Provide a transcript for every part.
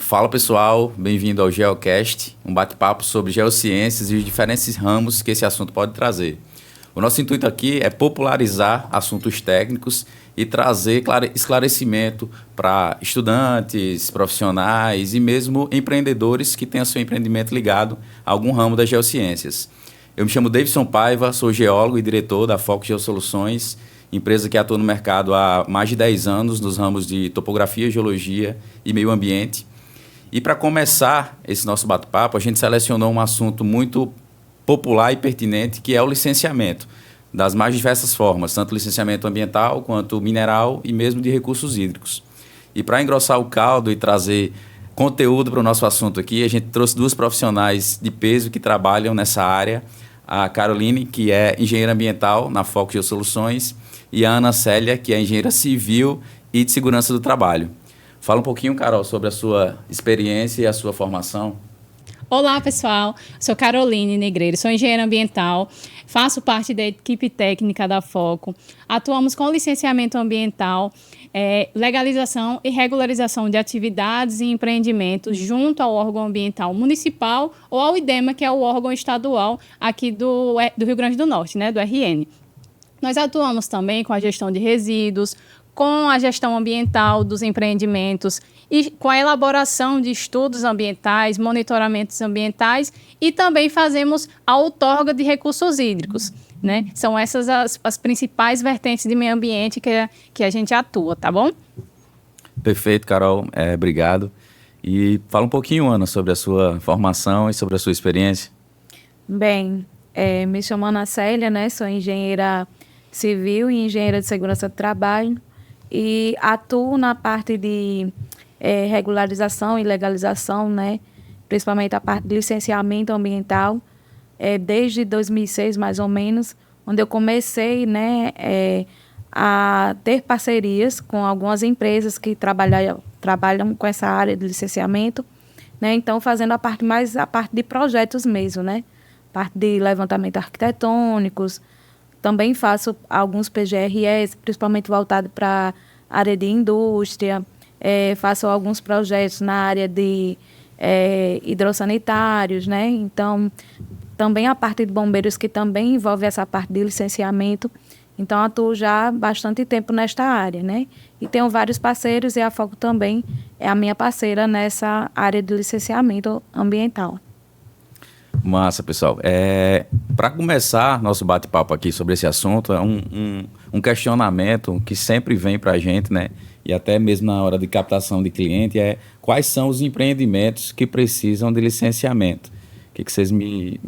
Fala pessoal, bem-vindo ao GeoCast, um bate-papo sobre geociências e os diferentes ramos que esse assunto pode trazer. O nosso intuito aqui é popularizar assuntos técnicos e trazer esclarecimento para estudantes, profissionais e mesmo empreendedores que tenham seu empreendimento ligado a algum ramo das geociências. Eu me chamo Davidson Paiva, sou geólogo e diretor da Foco Geosoluções, empresa que atua no mercado há mais de 10 anos nos ramos de topografia, geologia e meio ambiente. E para começar esse nosso bate-papo, a gente selecionou um assunto muito popular e pertinente, que é o licenciamento, das mais diversas formas, tanto licenciamento ambiental quanto mineral e mesmo de recursos hídricos. E para engrossar o caldo e trazer conteúdo para o nosso assunto aqui, a gente trouxe duas profissionais de peso que trabalham nessa área, a Caroline, que é engenheira ambiental na Foco Geosoluções, e a Ana Célia, que é engenheira civil e de segurança do trabalho. Fala um pouquinho, Carol, sobre a sua experiência e a sua formação. Olá, pessoal. Sou Caroline Negreiro, sou engenheira ambiental, faço parte da equipe técnica da Foco. Atuamos com licenciamento ambiental, legalização e regularização de atividades e empreendimentos junto ao órgão ambiental municipal ou ao IDEMA, que é o órgão estadual aqui do Rio Grande do Norte, né, do RN. Nós atuamos também com a gestão de resíduos, com a gestão ambiental dos empreendimentos e com a elaboração de estudos ambientais, monitoramentos ambientais e também fazemos a outorga de recursos hídricos, né? São essas as principais vertentes de meio ambiente que a gente atua, tá bom? Perfeito, Carol. Obrigado. E fala um pouquinho, Ana, sobre a sua formação e sobre a sua experiência. Bem, me chamo Ana Célia, né? Sou engenheira civil e engenheira de segurança do trabalho e atuo na parte de regularização e legalização, né? Principalmente a parte de licenciamento ambiental, desde 2006, mais ou menos, onde eu comecei, né, a ter parcerias com algumas empresas que trabalham com essa área de licenciamento, né? Então, fazendo a parte de projetos mesmo, né? Parte de levantamento arquitetônicos. Também faço alguns PGRS, principalmente voltado para a área de indústria. Faço alguns projetos na área de hidrossanitários, né? Então, também a parte de bombeiros, que também envolve essa parte de licenciamento. Então, atuo já há bastante tempo nesta área, né? E tenho vários parceiros e a Foco também é a minha parceira nessa área de licenciamento ambiental. Massa, pessoal. Para começar nosso bate-papo aqui sobre esse assunto, é um questionamento que sempre vem para a gente, né? E até mesmo na hora de captação de cliente, quais são os empreendimentos que precisam de licenciamento? O que vocês me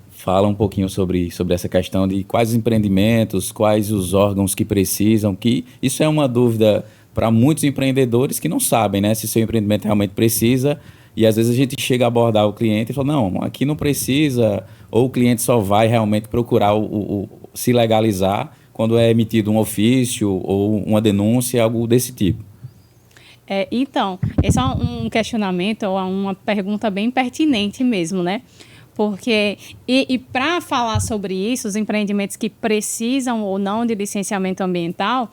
falam um pouquinho sobre essa questão de quais empreendimentos, quais os órgãos que precisam, que isso é uma dúvida para muitos empreendedores que não sabem, né? Se seu empreendimento realmente precisa. E às vezes a gente chega a abordar o cliente e fala, não, aqui não precisa, ou o cliente só vai realmente procurar se legalizar quando é emitido um ofício ou uma denúncia, algo desse tipo. Então, esse é um questionamento ou uma pergunta bem pertinente mesmo, né? Porque, e para falar sobre isso, os empreendimentos que precisam ou não de licenciamento ambiental,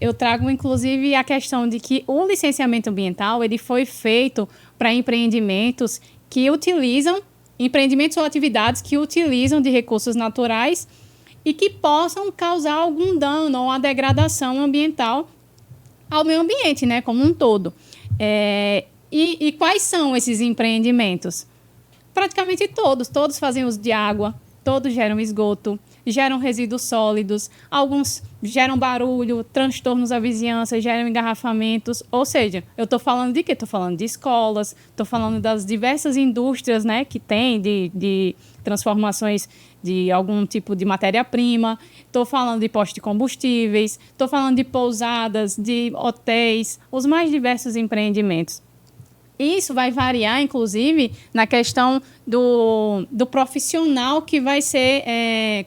eu trago, inclusive, a questão de que o licenciamento ambiental ele foi feito para empreendimentos que utilizam, empreendimentos ou atividades que utilizam de recursos naturais e que possam causar algum dano ou uma degradação ambiental ao meio ambiente, né, como um todo. E quais são esses empreendimentos? Praticamente todos fazem uso de água, todos geram esgoto, geram resíduos sólidos, alguns geram barulho, transtornos à vizinhança, geram engarrafamentos. Ou seja, eu estou falando de quê? Estou falando de escolas, estou falando das diversas indústrias, né, que tem de transformações de algum tipo de matéria-prima, estou falando de postos de combustíveis, estou falando de pousadas, de hotéis, os mais diversos empreendimentos. Isso vai variar, inclusive, na questão do profissional que vai ser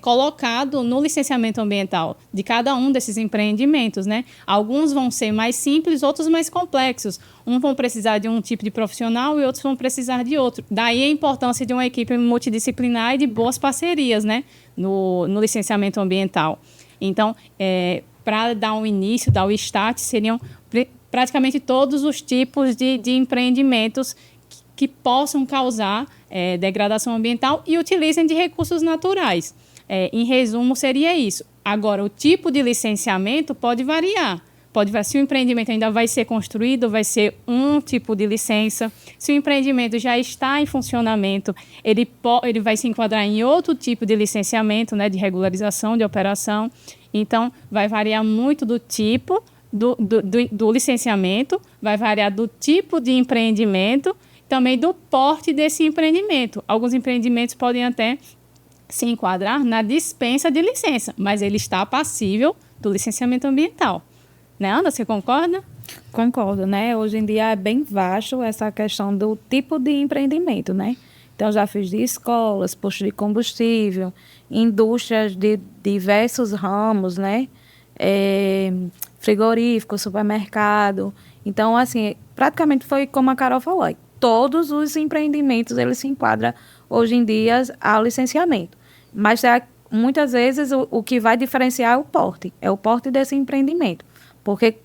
colocado no licenciamento ambiental de cada um desses empreendimentos, né? Alguns vão ser mais simples, outros mais complexos. Uns vão precisar de um tipo de profissional e outros vão precisar de outro. Daí a importância de uma equipe multidisciplinar e de boas parcerias, né? no licenciamento ambiental. Então, para dar um início, dar o start, seriam praticamente todos os tipos de empreendimentos que possam causar degradação ambiental e utilizem de recursos naturais. Em resumo, seria isso. Agora, o tipo de licenciamento pode variar. Se o empreendimento ainda vai ser construído, vai ser um tipo de licença. Se o empreendimento já está em funcionamento, ele vai se enquadrar em outro tipo de licenciamento, né, de regularização de operação. Então, vai variar muito do tipo do licenciamento, vai variar do tipo de empreendimento, também do porte desse empreendimento. Alguns empreendimentos podem até se enquadrar na dispensa de licença, mas ele está passível do licenciamento ambiental. Né, Ana, você concorda? Concordo, né? Hoje em dia é bem vasto essa questão do tipo de empreendimento, né? Então, já fiz de escolas, postos de combustível, indústrias de diversos ramos, né? Frigorífico, supermercado. Então, assim, praticamente foi como a Carol falou. Todos os empreendimentos, eles se enquadram hoje em dia ao licenciamento. Mas, muitas vezes, o que vai diferenciar é o porte. É o porte desse empreendimento. Porque,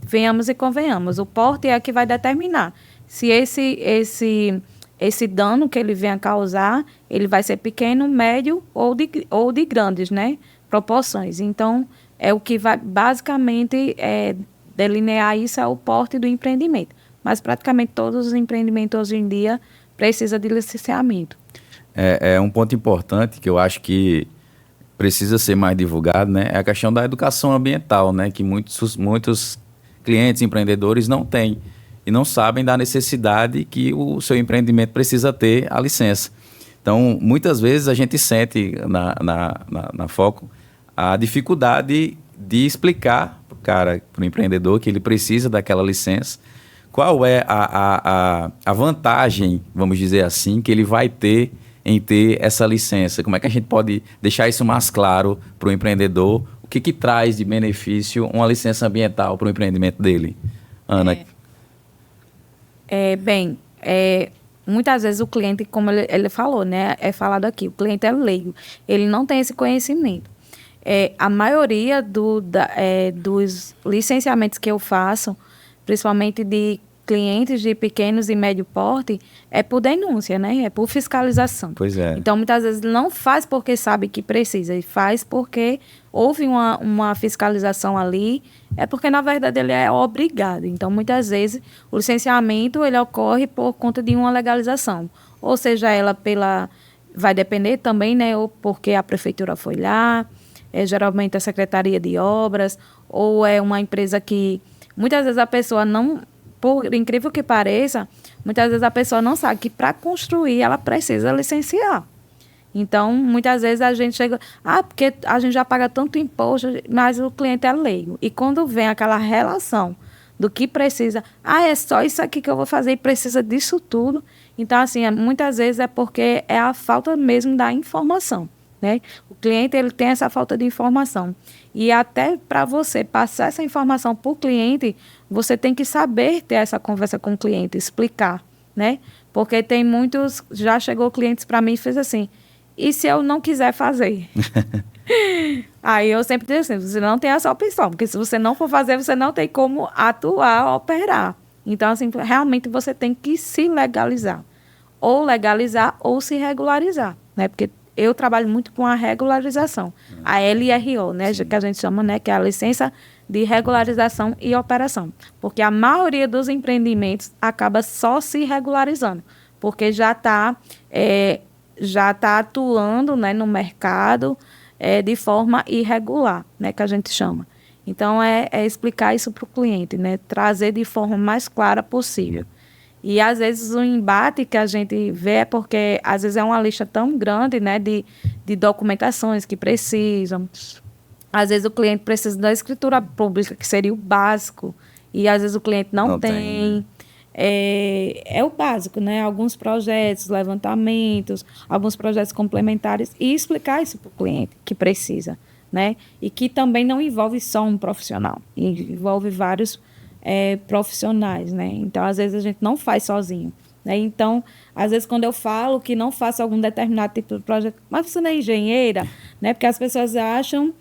venhamos e convenhamos, o porte é que vai determinar se esse dano que ele venha causar, ele vai ser pequeno, médio ou de grandes, né, proporções. Então, o que vai basicamente delinear isso é o porte do empreendimento. Mas praticamente todos os empreendimentos hoje em dia precisam de licenciamento. É um ponto importante que eu acho que precisa ser mais divulgado, né? É a questão da educação ambiental, né? Que muitos clientes, empreendedores não têm e não sabem da necessidade que o seu empreendimento precisa ter a licença. Então, muitas vezes a gente sente na Foco a dificuldade de explicar para o empreendedor que ele precisa daquela licença, qual é a vantagem, vamos dizer assim, que ele vai ter em ter essa licença. Como é que a gente pode deixar isso mais claro para o empreendedor? O que traz de benefício uma licença ambiental para o empreendimento dele? Ana? Muitas vezes o cliente, como ele falou, né, é falado aqui, o cliente é leigo, ele não tem esse conhecimento. A maioria dos licenciamentos que eu faço, principalmente de clientes de pequenos e médio porte, é por denúncia, né? É por fiscalização. Pois é. Então, muitas vezes, não faz porque sabe que precisa, e faz porque houve uma fiscalização ali, é porque, na verdade, ele é obrigado. Então, muitas vezes, o licenciamento, ele ocorre por conta de uma legalização. Ou seja, vai depender também, né? Ou porque a prefeitura foi lá, geralmente a Secretaria de Obras, ou é uma empresa que, muitas vezes, a pessoa não... Por incrível que pareça, muitas vezes a pessoa não sabe que para construir ela precisa licenciar. Então, muitas vezes a gente chega... porque a gente já paga tanto imposto, mas o cliente é leigo. E quando vem aquela relação do que precisa... é só isso aqui que eu vou fazer e precisa disso tudo. Então, assim, muitas vezes é porque é a falta mesmo da informação, né? O cliente, ele tem essa falta de informação. E até para você passar essa informação para o cliente, você tem que saber ter essa conversa com o cliente, explicar, né? Porque tem muitos... Já chegou clientes para mim e fez assim, e se eu não quiser fazer? Aí eu sempre digo assim, você não tem essa opção, porque se você não for fazer, você não tem como atuar, operar. Então, assim, realmente você tem que se legalizar. Ou legalizar ou se regularizar, né? Porque eu trabalho muito com a regularização, a LRO, né, que a gente chama, né, que é a licença de regularização e operação. Porque a maioria dos empreendimentos acaba só se regularizando, porque já está atuando, né, no mercado de forma irregular, né, que a gente chama. Então, é explicar isso para o cliente, né, trazer de forma mais clara possível. E, às vezes, o embate que a gente vê é porque, às vezes, é uma lista tão grande, né, de documentações que precisam. Às vezes, o cliente precisa da escritura pública, que seria o básico, e, às vezes, o cliente não tem. É o básico, né? Alguns projetos, levantamentos, alguns projetos complementares, e explicar isso para o cliente que precisa, né? E que também não envolve só um profissional, envolve vários profissionais, né? Então, às vezes, a gente não faz sozinho. né? Então, às vezes, quando eu falo que não faço algum determinado tipo de projeto, mas você não é engenheira, né? Porque as pessoas acham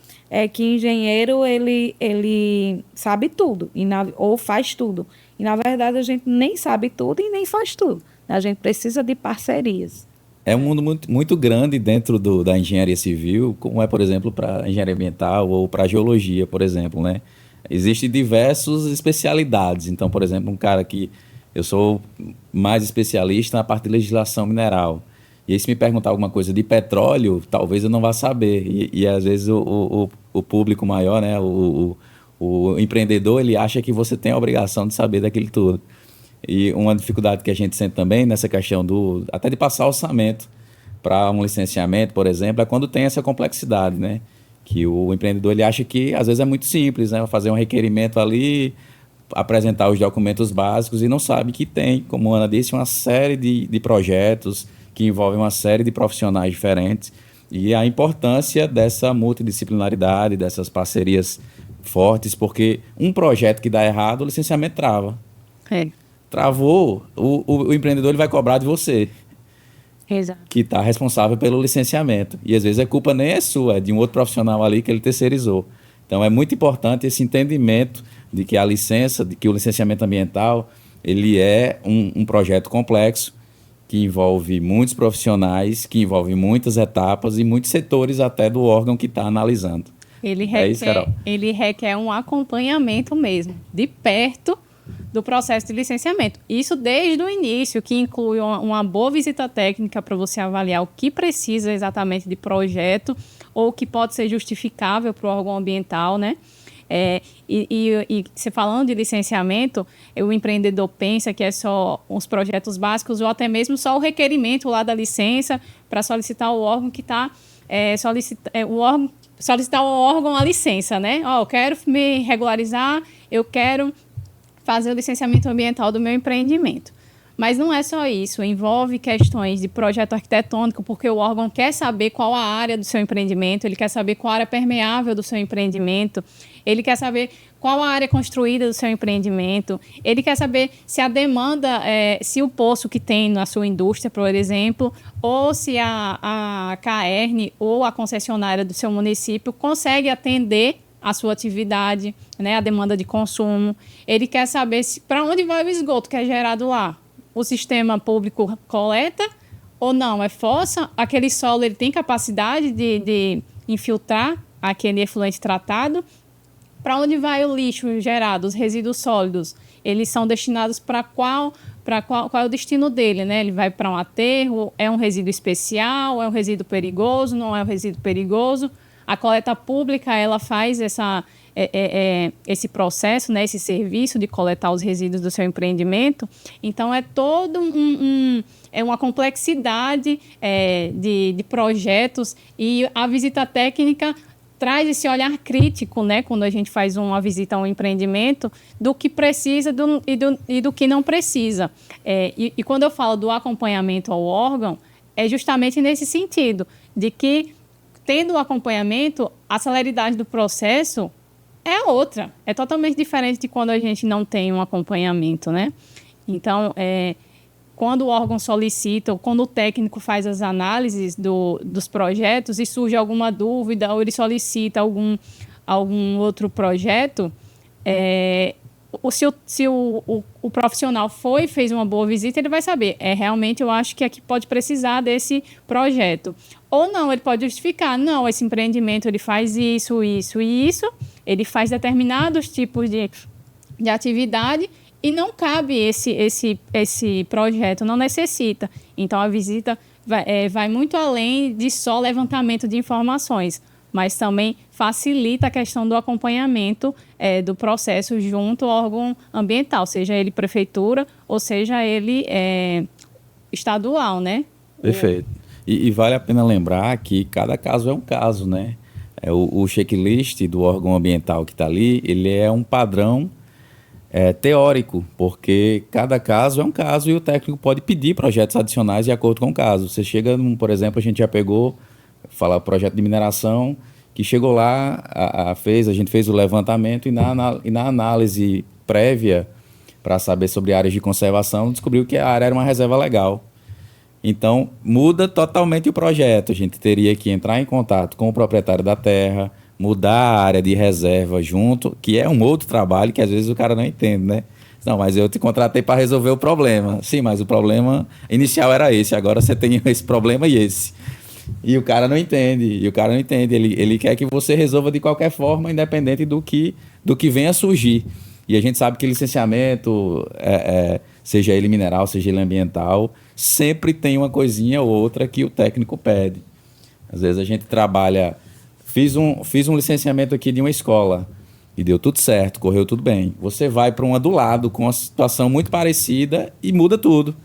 que engenheiro ele sabe tudo ou faz tudo. E, na verdade, a gente nem sabe tudo e nem faz tudo. A gente precisa de parcerias. É um mundo muito, muito grande dentro da engenharia civil, como é, por exemplo, para engenharia ambiental ou para geologia, por exemplo, né? Existem diversas especialidades. Então, por exemplo, um cara que eu sou mais especialista na parte de legislação mineral. E aí, se me perguntar alguma coisa de petróleo, talvez eu não vá saber. E às vezes o público maior, né, o empreendedor, ele acha que você tem a obrigação de saber daquilo tudo. E uma dificuldade que a gente sente também nessa questão até de passar orçamento para um licenciamento, por exemplo, é quando tem essa complexidade, né? Que o empreendedor ele acha que às vezes é muito simples, né? Fazer um requerimento ali, apresentar os documentos básicos e não sabe que tem, como a Ana disse, uma série de projetos que envolvem uma série de profissionais diferentes e a importância dessa multidisciplinaridade, dessas parcerias fortes, porque um projeto que dá errado, o licenciamento trava. Travou, o empreendedor ele vai cobrar de você. Exato. Que está responsável pelo licenciamento. E às vezes a culpa nem é sua, é de um outro profissional ali que ele terceirizou. Então é muito importante esse entendimento de que de que o licenciamento ambiental, ele é um projeto complexo que envolve muitos profissionais, que envolve muitas etapas e muitos setores até do órgão que está analisando. Ele requer um acompanhamento mesmo, de perto, do processo de licenciamento. Isso desde o início, que inclui uma boa visita técnica para você avaliar o que precisa exatamente de projeto ou o que pode ser justificável para o órgão ambiental, né? E você falando de licenciamento, o empreendedor pensa que é só os projetos básicos ou até mesmo só o requerimento lá da licença para solicitar o órgão que está solicitar ao órgão a licença, né? Eu quero me regularizar, eu quero fazer o licenciamento ambiental do meu empreendimento. Mas não é só isso, envolve questões de projeto arquitetônico, porque o órgão quer saber qual a área do seu empreendimento, ele quer saber qual a área permeável do seu empreendimento, ele quer saber qual a área construída do seu empreendimento, ele quer saber se a demanda, se o poço que tem na sua indústria, por exemplo, ou se a CAERN ou a concessionária do seu município consegue atender a sua atividade, né, a demanda de consumo. Ele quer saber para onde vai o esgoto que é gerado lá. O sistema público coleta ou não? É fossa? Aquele solo ele tem capacidade de infiltrar aquele efluente tratado? Para onde vai o lixo gerado, os resíduos sólidos? Eles são destinados para qual é o destino dele, né? Ele vai para um aterro? É um resíduo especial? É um resíduo perigoso? Não é um resíduo perigoso? A coleta pública, ela faz esse processo, né, esse serviço de coletar os resíduos do seu empreendimento. Então, é todo uma complexidade de projetos e a visita técnica traz esse olhar crítico, né, quando a gente faz uma visita a um empreendimento, do que precisa e do que não precisa. E quando eu falo do acompanhamento ao órgão, é justamente nesse sentido, de que tendo o acompanhamento, a celeridade do processo é outra. É totalmente diferente de quando a gente não tem um acompanhamento, né? Então, quando o órgão solicita, ou quando o técnico faz as análises dos projetos e surge alguma dúvida, ou ele solicita algum outro projeto, se o profissional fez uma boa visita, ele vai saber, realmente eu acho que aqui pode precisar desse projeto. Ou não, ele pode justificar, não, esse empreendimento ele faz isso, isso e isso, ele faz determinados tipos de atividade e não cabe esse projeto, não necessita. Então, a visita vai muito além de só levantamento de informações, mas também facilita a questão do acompanhamento do processo junto ao órgão ambiental, seja ele prefeitura ou seja ele estadual, né? Perfeito. E vale a pena lembrar que cada caso é um caso, né? O checklist do órgão ambiental que está ali, ele é um padrão teórico, porque cada caso é um caso e o técnico pode pedir projetos adicionais de acordo com o caso. Você chega, por exemplo, a gente já pegou, fala projeto de mineração, que chegou lá, a gente fez o levantamento e na análise prévia para saber sobre áreas de conservação, descobriu que a área era uma reserva legal. Então, muda totalmente o projeto. A gente teria que entrar em contato com o proprietário da terra, mudar a área de reserva junto, que é um outro trabalho que às vezes o cara não entende, né? Não, mas eu te contratei para resolver o problema. Sim, mas o problema inicial era esse, agora você tem esse problema e esse. E o cara não entende, Ele quer que você resolva de qualquer forma, independente do que venha a surgir. E a gente sabe que licenciamento, seja ele mineral, seja ele ambiental, sempre tem uma coisinha ou outra que o técnico pede. Às vezes a gente trabalha... Fiz um licenciamento aqui de uma escola e deu tudo certo, correu tudo bem. Você vai para uma do lado com uma situação muito parecida e muda tudo.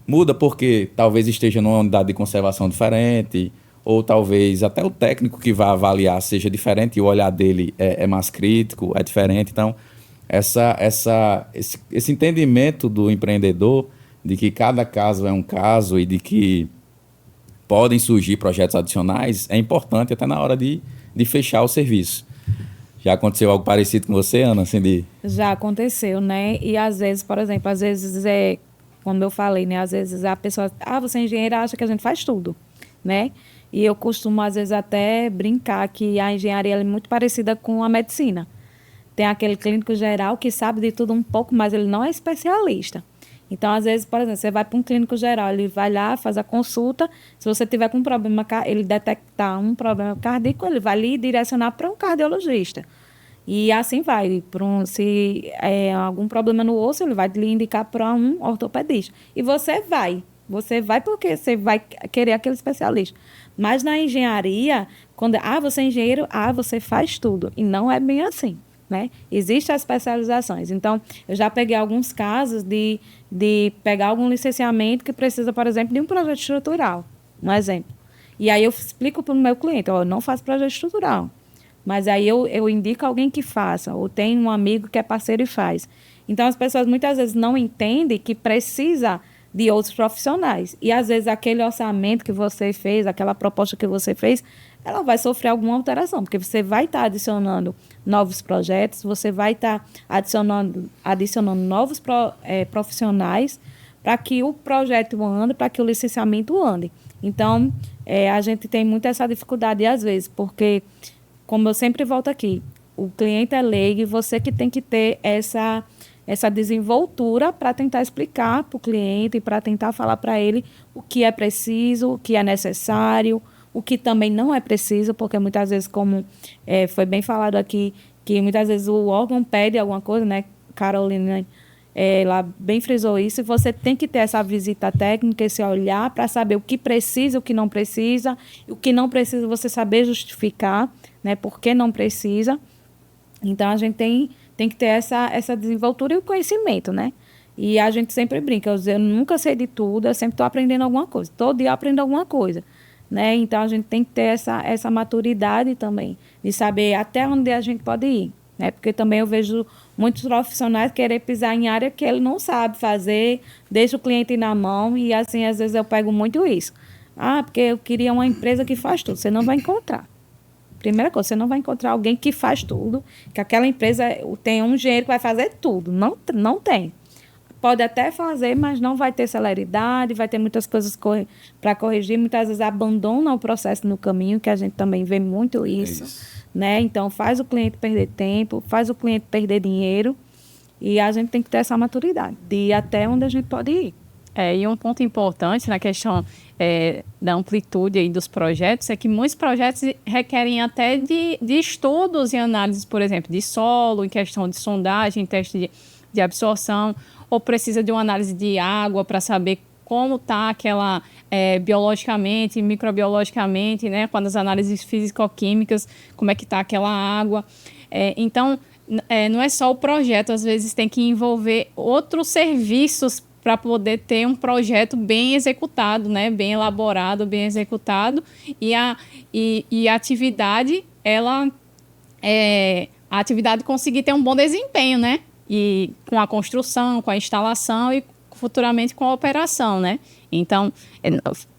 Muda porque talvez esteja numa unidade de conservação diferente, ou talvez até o técnico que vai avaliar seja diferente e o olhar dele é mais crítico, é diferente. Então, esse entendimento do empreendedor de que cada caso é um caso e de que podem surgir projetos adicionais é importante até na hora de fechar o serviço. Já aconteceu algo parecido com você, Ana? Assim de... Já aconteceu, né? E às vezes, por exemplo, como eu falei, né? Às vezes a pessoa, você é engenheira, acha que a gente faz tudo, né? E eu costumo, às vezes, até brincar que a engenharia é muito parecida com a medicina. Tem aquele clínico geral que sabe de tudo um pouco, mas ele não é especialista. Então, às vezes, por exemplo, você vai para um clínico geral, ele vai lá, faz a consulta, se você tiver com um problema, ele detectar um problema cardíaco, ele vai lhe direcionar para um cardiologista. E assim vai. Se é algum problema no osso, ele vai lhe indicar para um ortopedista. E você vai porque você vai querer aquele especialista. Mas na engenharia, quando você é engenheiro, você faz tudo. E não é bem assim, né? Existem as especializações. Então, eu já peguei alguns casos de pegar algum licenciamento que precisa, por exemplo, de um projeto estrutural. Um exemplo. E aí eu explico para o meu cliente, eu não faço projeto estrutural. Mas aí eu indico alguém que faça, ou tem um amigo que é parceiro e faz. Então, as pessoas muitas vezes não entendem que precisa de outros profissionais. E, às vezes, aquele orçamento que você fez, aquela proposta que você fez, ela vai sofrer alguma alteração, porque você vai estar adicionando novos projetos, você vai estar adicionando novos profissionais para que o projeto ande, para que o licenciamento ande. Então, a gente tem muito essa dificuldade, às vezes, porque... Como eu sempre volto aqui, o cliente é leigo e você que tem que ter essa desenvoltura para tentar explicar para o cliente e para tentar falar para ele o que é preciso, o que é necessário, o que também não é preciso, porque muitas vezes, como foi bem falado aqui, que muitas vezes o órgão pede alguma coisa, né? Carolina ela bem frisou isso, e você tem que ter essa visita técnica, esse olhar para saber o que precisa, o que não precisa, e o que não precisa você saber justificar, né, por que não precisa. Então, a gente tem que ter essa desenvoltura e o conhecimento, né? E a gente sempre brinca, eu nunca sei de tudo, eu sempre estou aprendendo alguma coisa, todo dia eu aprendo alguma coisa, né? Então, a gente tem que ter essa maturidade também, de saber até onde a gente pode ir, né? Porque também eu vejo muitos profissionais querer pisar em área que ele não sabe fazer, deixa o cliente na mão, e assim, às vezes eu pego muito isso. Porque eu queria uma empresa que faz tudo. Você não vai encontrar. Primeira coisa, você não vai encontrar alguém que faz tudo, que aquela empresa tem um engenheiro que vai fazer tudo. Não tem. Pode até fazer, mas não vai ter celeridade, vai ter muitas coisas para corrigir, muitas vezes abandona o processo no caminho, que a gente também vê muito isso. Né? Então, faz o cliente perder tempo, faz o cliente perder dinheiro, e a gente tem que ter essa maturidade de ir até onde a gente pode ir. E um ponto importante na questão da amplitude aí dos projetos é que muitos projetos requerem até de estudos e análises, por exemplo, de solo, em questão de sondagem, teste de absorção, ou precisa de uma análise de água para saber como está aquela biologicamente, microbiologicamente, né, com as análises físico-químicas, como é que está aquela água. Então, não é só o projeto, às vezes tem que envolver outros serviços para poder ter um projeto bem executado, né, bem elaborado, bem executado, e a atividade, a atividade conseguir ter um bom desempenho, né, e com a construção, com a instalação e futuramente com a operação, né? Então,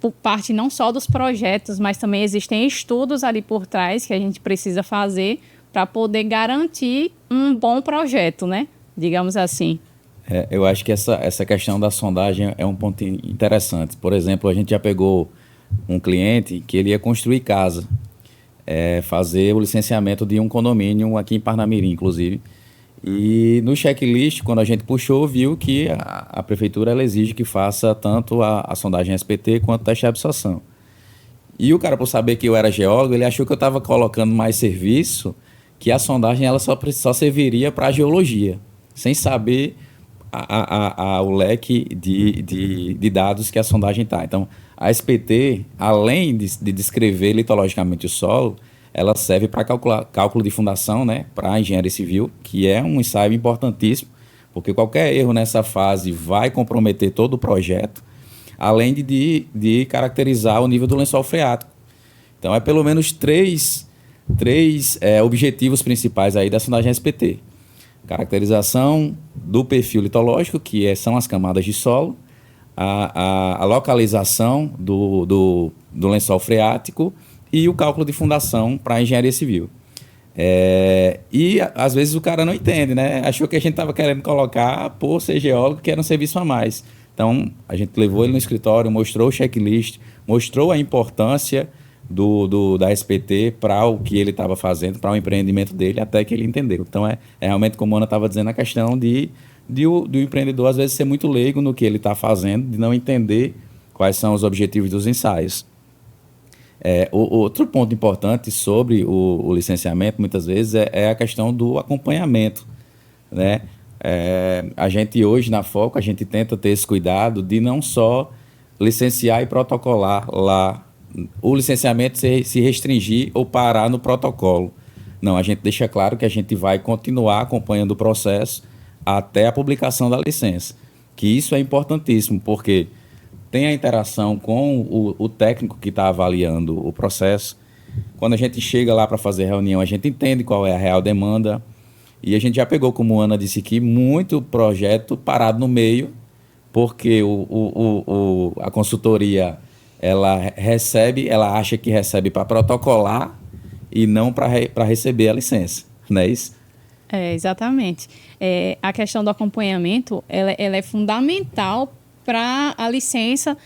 por parte não só dos projetos, mas também existem estudos ali por trás que a gente precisa fazer para poder garantir um bom projeto, né? Digamos assim. Eu acho que essa questão da sondagem é um ponto interessante. Por exemplo, a gente já pegou um cliente que ele ia construir casa, fazer o licenciamento de um condomínio aqui em Parnamirim, inclusive. E no checklist, quando a gente puxou, viu que a prefeitura ela exige que faça tanto a sondagem SPT quanto o teste de absorção. E o cara, por saber que eu era geólogo, ele achou que eu estava colocando mais serviço, que a sondagem ela só serviria para a geologia, sem saber o leque de dados que a sondagem está. Então, a SPT, além de descrever litologicamente o solo, ela serve para cálculo de fundação, né, para a engenharia civil, que é um ensaio importantíssimo, porque qualquer erro nessa fase vai comprometer todo o projeto, além de caracterizar o nível do lençol freático. Então, é pelo menos três objetivos principais aí da sondagem SPT. Caracterização do perfil litológico, que são as camadas de solo, a localização do lençol freático e o cálculo de fundação para a engenharia civil. E às vezes o cara não entende, né? Achou que a gente estava querendo colocar, por ser geólogo, que era um serviço a mais. Então, a gente levou ele no escritório, mostrou o checklist, mostrou a importância da SPT para o que ele estava fazendo, para o empreendimento dele, até que ele entendeu. Então, realmente, como a Ana estava dizendo, a questão do empreendedor, às vezes, ser muito leigo no que ele está fazendo, de não entender quais são os objetivos dos ensaios. Outro ponto importante sobre o licenciamento, muitas vezes, é a questão do acompanhamento, né? A gente hoje, na Foco, a gente tenta ter esse cuidado de não só licenciar e protocolar lá, o licenciamento se restringir ou parar no protocolo. Não, a gente deixa claro que a gente vai continuar acompanhando o processo até a publicação da licença, que isso é importantíssimo, porque tem a interação com o técnico que está avaliando o processo. Quando a gente chega lá para fazer reunião, a gente entende qual é a real demanda. E a gente já pegou, como a Ana disse aqui, muito projeto parado no meio, porque a consultoria ela acha que recebe para protocolar e não para receber a licença, não é isso? Exatamente. A questão do acompanhamento ela é fundamental para a licença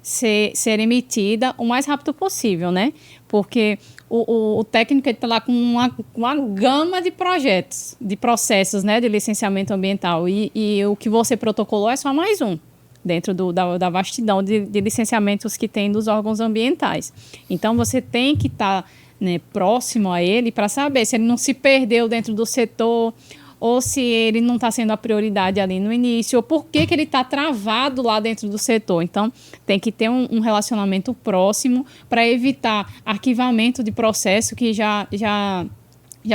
ser emitida o mais rápido possível, né? Porque o técnico está lá com uma gama de projetos, de processos, né, de licenciamento ambiental. E o que você protocolou é só mais um, dentro da vastidão de licenciamentos que tem dos órgãos ambientais. Então, você tem que estar próximo a ele para saber se ele não se perdeu dentro do setor, ou se ele não está sendo a prioridade ali no início, ou por que ele está travado lá dentro do setor. Então, tem que ter um relacionamento próximo para evitar arquivamento de processo que já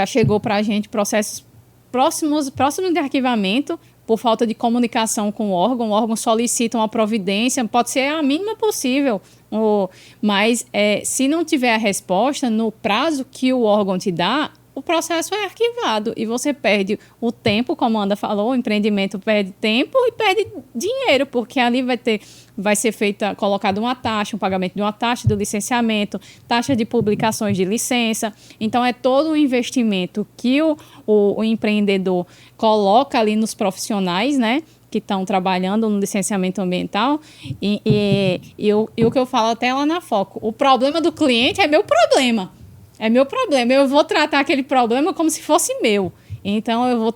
chegou para a gente, processos próximos de arquivamento, por falta de comunicação com o órgão solicita uma providência, pode ser a mínima possível, mas se não tiver a resposta no prazo que o órgão te dá, o processo é arquivado e você perde o tempo, como a Ana falou, o empreendimento perde tempo e perde dinheiro, porque ali vai ser colocada uma taxa, um pagamento de uma taxa do licenciamento, taxa de publicações de licença. Então, é todo um investimento que o empreendedor coloca ali nos profissionais, né, que estão trabalhando no licenciamento ambiental e o que eu falo até lá na Foco, o problema do cliente é meu problema. É meu problema. Eu vou tratar aquele problema como se fosse meu. Então, eu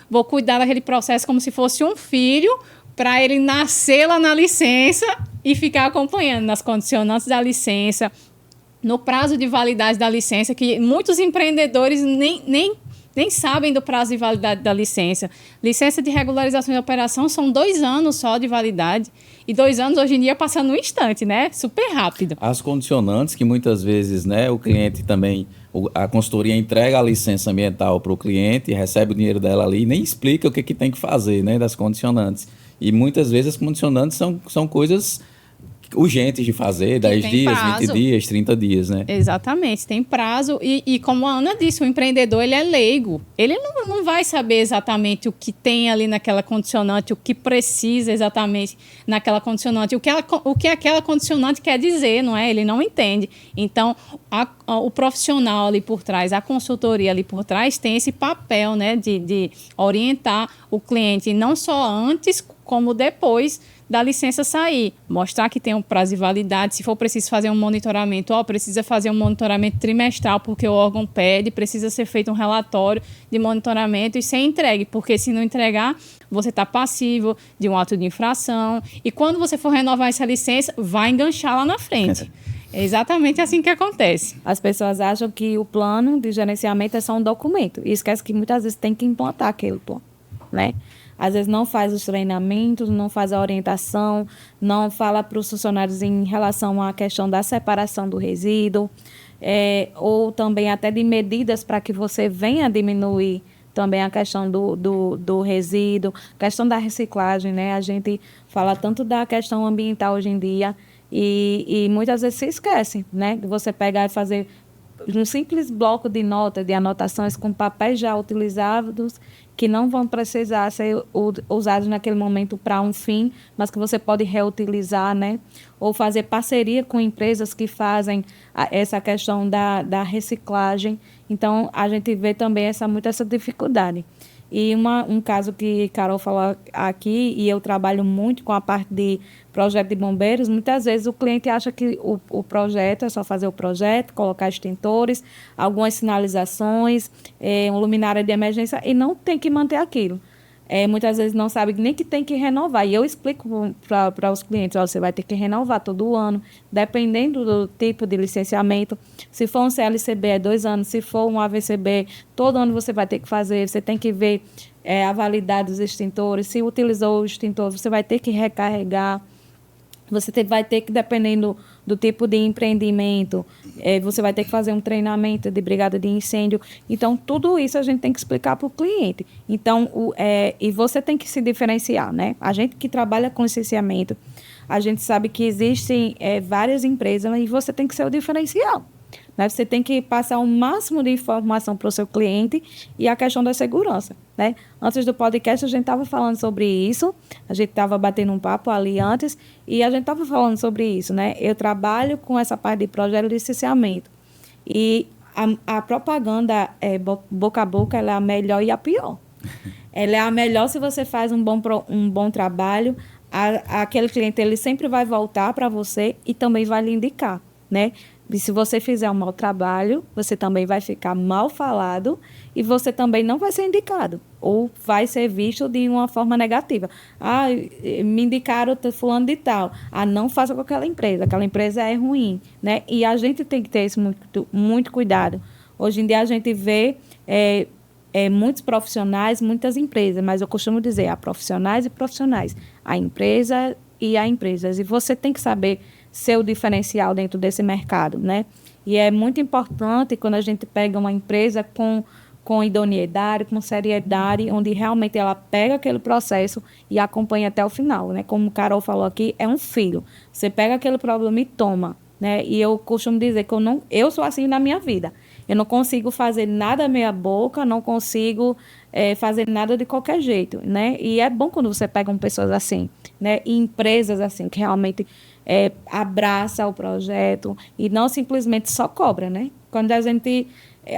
vou cuidar daquele processo como se fosse um filho para ele nascer lá na licença e ficar acompanhando nas condicionantes da licença, no prazo de validade da licença, que muitos empreendedores nem sabem do prazo de validade da licença. Licença de regularização de operação são 2 anos só de validade. E 2 anos, hoje em dia, passa no instante, né? Super rápido. As condicionantes, que muitas vezes, né, o cliente também, a consultoria entrega a licença ambiental para o cliente, recebe o dinheiro dela ali e nem explica o que tem que fazer, né, das condicionantes. E muitas vezes as condicionantes são coisas urgentes de fazer, 10 tem dias, prazo. 20 dias, 30 dias, né? Exatamente, tem prazo. E como a Ana disse, o empreendedor ele é leigo. Ele não vai saber exatamente o que tem ali naquela condicionante, o que precisa exatamente naquela condicionante, o que aquela condicionante quer dizer, não é? Ele não entende. Então, o profissional ali por trás, a consultoria ali por trás tem esse papel, né, de orientar o cliente, não só antes como depois da licença sair, mostrar que tem um prazo de validade, se for preciso fazer um monitoramento, precisa fazer um monitoramento trimestral, porque o órgão pede, precisa ser feito um relatório de monitoramento e ser entregue, porque se não entregar, você está passivo de um ato de infração, e quando você for renovar essa licença, vai enganchar lá na frente. É exatamente assim que acontece. As pessoas acham que o plano de gerenciamento é só um documento, e esquece que muitas vezes tem que implantar aquele plano, né? Às vezes não faz os treinamentos, não faz a orientação, não fala para os funcionários em relação à questão da separação do resíduo, ou também até de medidas para que você venha diminuir também a questão do resíduo, questão da reciclagem, né? A gente fala tanto da questão ambiental hoje em dia e muitas vezes se esquece, né? De você pegar e fazer um simples bloco de nota, de anotações com papéis já utilizados, que não vão precisar ser usados naquele momento para um fim, mas que você pode reutilizar, né? Ou fazer parceria com empresas que fazem essa questão da reciclagem. Então, a gente vê também muita essa dificuldade. E um caso que Carol falou aqui, e eu trabalho muito com a parte de projeto de bombeiros, muitas vezes o cliente acha que o projeto é só fazer o projeto, colocar extintores, algumas sinalizações, uma luminária de emergência, e não tem que manter aquilo. Muitas vezes não sabe nem que tem que renovar. E eu explico para os clientes, você vai ter que renovar todo ano, dependendo do tipo de licenciamento. Se for um CLCB, é 2 anos. Se for um AVCB, todo ano você vai ter que fazer. Você tem que ver a validade dos extintores. Se utilizou o extintor, você vai ter que recarregar. Você vai ter que, dependendo do tipo de empreendimento, você vai ter que fazer um treinamento de brigada de incêndio. Então, tudo isso a gente tem que explicar para o cliente. Então, e você tem que se diferenciar, né? A gente que trabalha com licenciamento, a gente sabe que existem várias empresas e você tem que ser o diferencial. Né? Você tem que passar o máximo de informação para o seu cliente e a questão da segurança. Né? Antes do podcast, a gente estava falando sobre isso, a gente estava batendo um papo ali antes e a gente estava falando sobre isso. Né? Eu trabalho com essa parte de projeto de licenciamento e a propaganda boca a boca ela é a melhor e a pior. Ela é a melhor se você faz um bom trabalho, aquele cliente ele sempre vai voltar para você e também vai lhe indicar. Né? E se você fizer um mau trabalho, você também vai ficar mal falado e você também não vai ser indicado ou vai ser visto de uma forma negativa. Me indicaram fulano de tal. Não faça com aquela empresa é ruim. Né? E a gente tem que ter isso muito cuidado. Hoje em dia a gente vê muitos profissionais, muitas empresas, mas eu costumo dizer, há profissionais e profissionais, há empresa e há empresas. E você tem que saber ser o diferencial dentro desse mercado, né? E é muito importante quando a gente pega uma empresa com idoneidade, com seriedade, onde realmente ela pega aquele processo e acompanha até o final, né? Como o Carol falou aqui, é um filho. Você pega aquele problema e toma, né? E eu costumo dizer que eu sou assim na minha vida. Eu não consigo fazer nada meia boca, não consigo fazer nada de qualquer jeito, né? E é bom quando você pega pessoas assim, né? E empresas assim, que realmente abraça o projeto e não simplesmente só cobra, né? Quando a gente,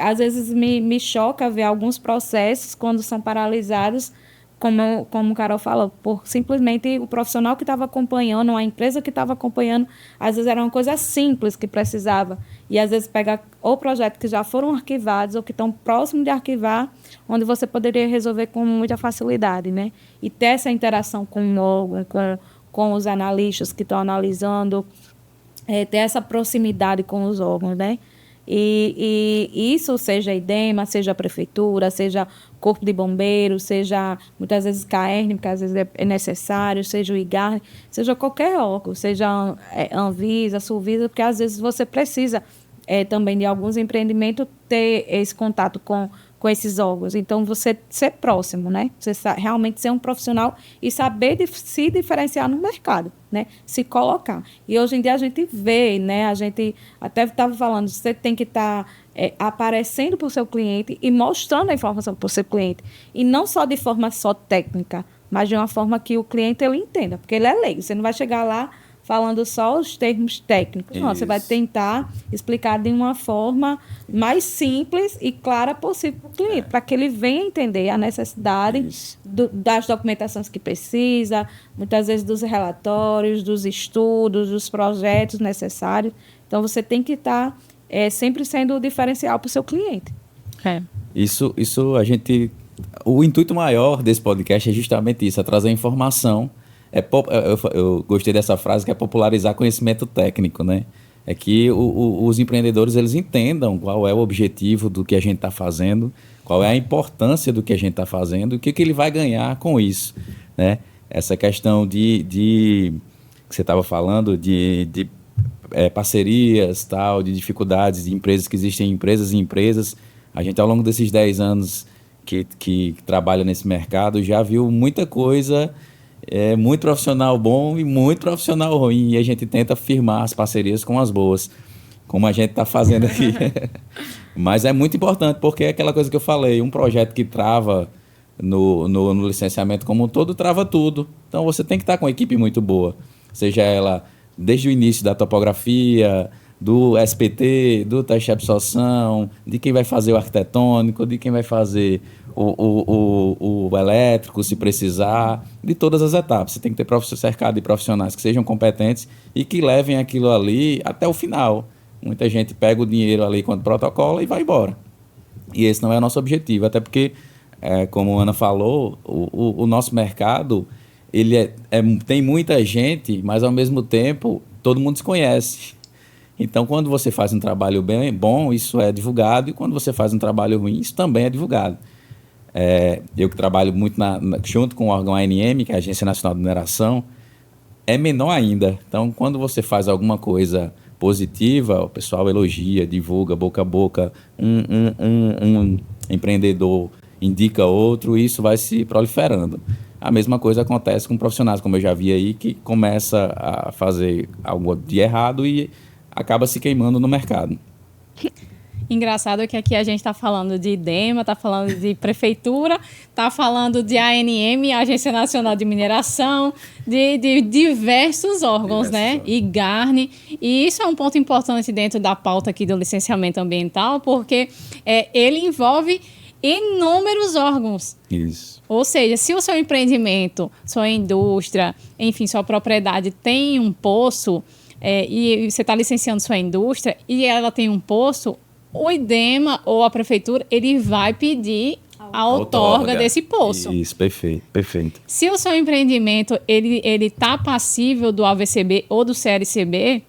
às vezes me choca ver alguns processos quando são paralisados, como o Carol falou, por simplesmente o profissional que estava acompanhando, a empresa que estava acompanhando, às vezes era uma coisa simples que precisava. E às vezes pega ou projetos que já foram arquivados ou que estão próximos de arquivar, onde você poderia resolver com muita facilidade, né? E ter essa interação com o órgão, com os analistas que estão analisando, ter essa proximidade com os órgãos, né? E isso, seja a IDEMA, seja a prefeitura, seja Corpo de Bombeiros, seja muitas vezes CAERN, porque às vezes é necessário, seja o IGAR, seja qualquer órgão, seja Anvisa, Sulvisa, porque às vezes você precisa também de alguns empreendimentos ter esse contato com com esses órgãos. Então, você ser próximo, né? Você realmente ser um profissional e saber se diferenciar no mercado, né? Se colocar. E hoje em dia a gente vê, né? A gente até estava falando, você tem que estar aparecendo para o seu cliente e mostrando a informação para o seu cliente. E não só de forma só técnica, mas de uma forma que o cliente ele entenda. Porque ele é leigo. Você não vai chegar lá falando só os termos técnicos. Não, você vai tentar explicar de uma forma mais simples e clara possível para o cliente, para que ele venha entender a necessidade das documentações que precisa, muitas vezes dos relatórios, dos estudos, dos projetos necessários. Então, você tem que estar sempre sendo o diferencial para o seu cliente. Isso a gente... O intuito maior desse podcast é justamente isso, é trazer informação. Eu gostei dessa frase, que é popularizar conhecimento técnico, né? É que os empreendedores eles entendam qual é o objetivo do que a gente está fazendo, qual é a importância do que a gente está fazendo, o que ele vai ganhar com isso, né? Essa questão que você estava falando de parcerias, tal, de dificuldades de empresas que existem empresas e empresas. A gente, ao longo desses 10 anos que trabalha nesse mercado, já viu muita coisa... muito profissional bom e muito profissional ruim, e a gente tenta firmar as parcerias com as boas, como a gente está fazendo aqui. Mas é muito importante, porque é aquela coisa que eu falei, um projeto que trava no licenciamento como um todo, trava tudo. Então você tem que estar com uma equipe muito boa, seja ela desde o início da topografia, do SPT, do teste de absorção, de quem vai fazer o arquitetônico, de quem vai fazer o elétrico, se precisar, de todas as etapas. Você tem que ter cercado de profissionais que sejam competentes e que levem aquilo ali até o final. Muita gente pega o dinheiro ali quando protocola e vai embora. E esse não é o nosso objetivo, até porque, como a Ana falou, o nosso mercado ele tem muita gente, mas ao mesmo tempo todo mundo se conhece. Então, quando você faz um trabalho bem bom, isso é divulgado, e quando você faz um trabalho ruim, isso também é divulgado. Eu que trabalho muito junto com o órgão ANM, que é a Agência Nacional de Mineração, é menor ainda. Então, quando você faz alguma coisa positiva, o pessoal elogia, divulga, boca a boca, um empreendedor indica outro, e isso vai se proliferando. A mesma coisa acontece com profissionais, como eu já vi aí, que começa a fazer algo de errado e acaba se queimando no mercado. Engraçado que aqui a gente está falando de IDEMA, está falando de prefeitura, está falando de ANM, Agência Nacional de Mineração, de diversos órgãos, né? IGARNE. E isso é um ponto importante dentro da pauta aqui do licenciamento ambiental, porque ele envolve inúmeros órgãos. Isso. Ou seja, se o seu empreendimento, sua indústria, enfim, sua propriedade tem um poço, e você está licenciando sua indústria e ela tem um poço, o IDEMA ou a prefeitura, ele vai pedir a outorga desse poço. Isso, perfeito. Se o seu empreendimento ele está passível do AVCB ou do CLCB,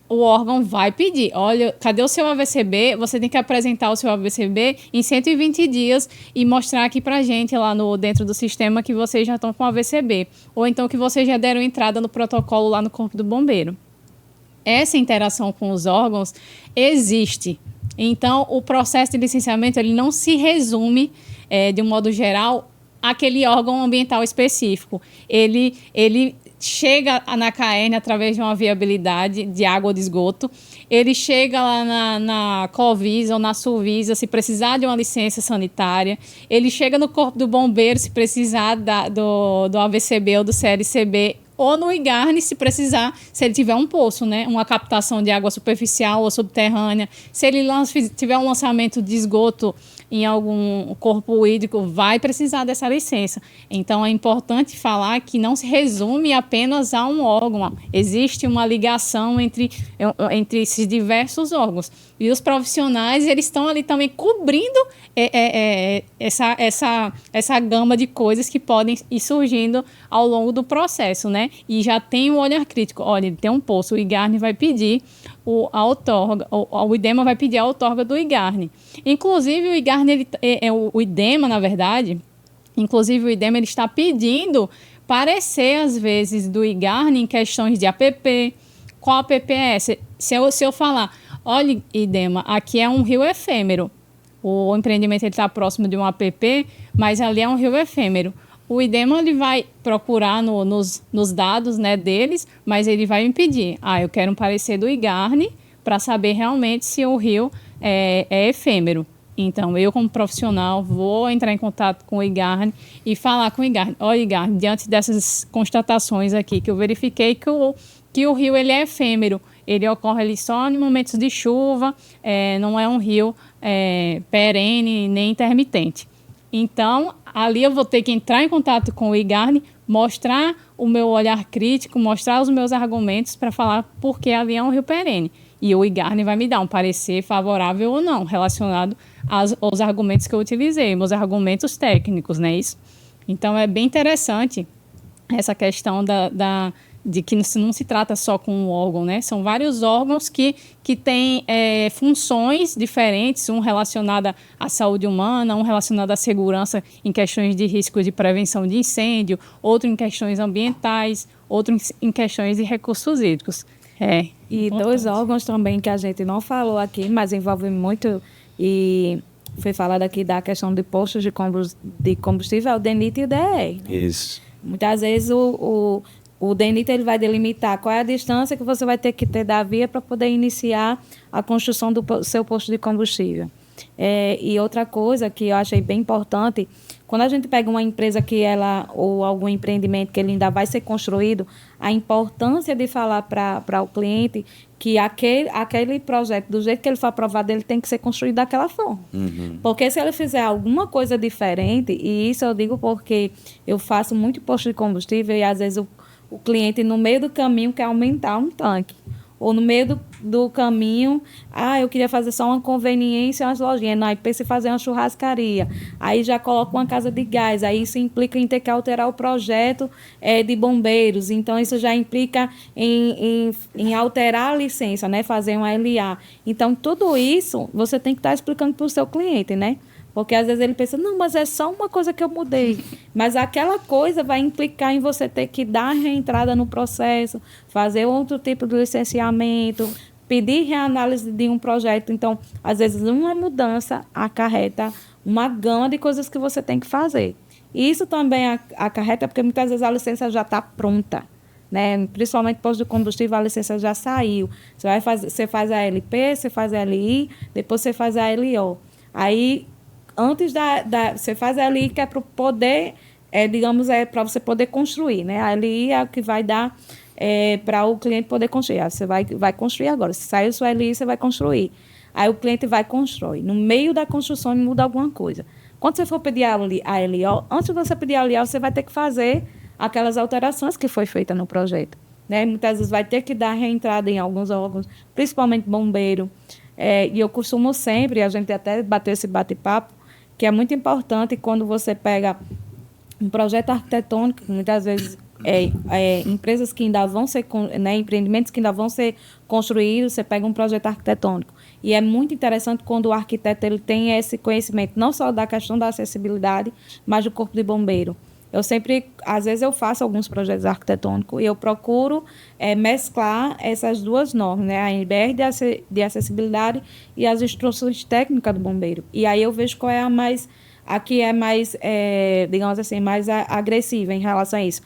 o órgão vai pedir, olha, cadê o seu AVCB? Você tem que apresentar o seu AVCB em 120 dias e mostrar aqui pra gente lá dentro do sistema que vocês já estão com o AVCB. Ou então que vocês já deram entrada no protocolo lá no Corpo do Bombeiro. Essa interação com os órgãos existe. Então, o processo de licenciamento ele não se resume, de um modo geral, àquele órgão ambiental específico. Ele chega na CAERN através de uma viabilidade de água ou de esgoto, ele chega lá na Covisa ou na Sulvisa se precisar de uma licença sanitária, ele chega no Corpo do Bombeiro se precisar do AVCB ou do CLCB, ou no IGARNE, se precisar, se ele tiver um poço, né? Uma captação de água superficial ou subterrânea. Se ele tiver um lançamento de esgoto em algum corpo hídrico, vai precisar dessa licença. Então, é importante falar que não se resume apenas a um órgão. Existe uma ligação entre esses diversos órgãos. E os profissionais, eles estão ali também cobrindo essa gama de coisas que podem ir surgindo ao longo do processo, né? E já tem o olhar crítico. Olha, ele tem um poço, o IGARNE vai pedir a outorga, o IDEMA vai pedir a outorga do IGARNE. Inclusive, o IGARNE, o IDEMA, na verdade, inclusive o IDEMA, ele está pedindo parecer, às vezes, do IGARNE em questões de APP. Qual APP é essa? Se eu falar, olha, IDEMA, aqui é um rio efêmero. o empreendimento está próximo de um APP, mas ali é um rio efêmero. O IDEMA ele vai procurar nos dados, né, deles, mas ele vai me pedir, eu quero um parecer do IGARNE para saber realmente se o rio é efêmero. Então, eu como profissional vou entrar em contato com o IGARNE e falar com o IGARNE. Olha, IGARNE, diante dessas constatações aqui, que eu verifiquei que o rio ele é efêmero, ele ocorre ali só em momentos de chuva, não é um rio perene nem intermitente. Então, ali eu vou ter que entrar em contato com o IGARNE, mostrar o meu olhar crítico, mostrar os meus argumentos para falar por que ali é um rio perene. E o IGARNE vai me dar um parecer favorável ou não, relacionado aos argumentos que eu utilizei, meus argumentos técnicos, não é isso? Então, é bem interessante essa questão de que não se trata só com um órgão, né? São vários órgãos que têm funções diferentes, um relacionado à saúde humana, um relacionado à segurança em questões de risco de prevenção de incêndio, outro em questões ambientais, outro em questões de recursos hídricos. E dois órgãos também que a gente não falou aqui, mas envolvem muito, e foi falado aqui da questão de postos de combustível, é o DENIT e o DEE. Né? Isso. Muitas vezes o DENIT ele vai delimitar qual é a distância que você vai ter que ter da via para poder iniciar a construção do seu posto de combustível. E outra coisa que eu achei bem importante, quando a gente pega uma empresa ou algum empreendimento que ele ainda vai ser construído, a importância de falar para o cliente que aquele projeto, do jeito que ele for aprovado, ele tem que ser construído daquela forma. Uhum. Porque se ele fizer alguma coisa diferente, e isso eu digo porque eu faço muito posto de combustível e às vezes o cliente no meio do caminho quer aumentar um tanque. Ou no meio do caminho, eu queria fazer só uma conveniência, umas lojinhas. Não, aí pensa em fazer uma churrascaria. Aí já coloca uma casa de gás. Aí isso implica em ter que alterar o projeto de bombeiros. Então, isso já implica em alterar a licença, né? Fazer uma LA. Então, tudo isso você tem que estar explicando para o seu cliente, né? Porque às vezes ele pensa, não, mas é só uma coisa que eu mudei. Mas aquela coisa vai implicar em você ter que dar reentrada no processo, fazer outro tipo de licenciamento, pedir reanálise de um projeto. Então, às vezes, uma mudança acarreta uma gama de coisas que você tem que fazer. E isso também acarreta porque muitas vezes a licença já está pronta. Né? Principalmente posto de combustível, a licença já saiu. Você faz a LP, você faz a LI, depois você faz a LO. Aí, antes você faz a LI, que é para poder, para você poder construir, né? A LI é o que vai dar para o cliente poder construir. Você vai construir agora. Se saiu sua LI, você vai construir. Aí o cliente vai construir. No meio da construção, muda alguma coisa. Quando você for pedir a LO, antes de você pedir a LO, você vai ter que fazer aquelas alterações que foi feita no projeto. Né? Muitas vezes vai ter que dar reentrada em alguns órgãos, principalmente bombeiro. E eu costumo sempre, a gente até bateu esse bate-papo, que é muito importante quando você pega um projeto arquitetônico, muitas vezes empresas que ainda vão ser, né, empreendimentos que ainda vão ser construídos, você pega um projeto arquitetônico. E é muito interessante quando o arquiteto ele tem esse conhecimento, não só da questão da acessibilidade, mas do corpo de bombeiro. Eu sempre, às vezes eu faço alguns projetos arquitetônicos e eu procuro mesclar essas duas normas, né? A NBR de acessibilidade e as instruções técnicas do bombeiro. E aí eu vejo qual é a que é mais, digamos assim, mais agressiva em relação a isso.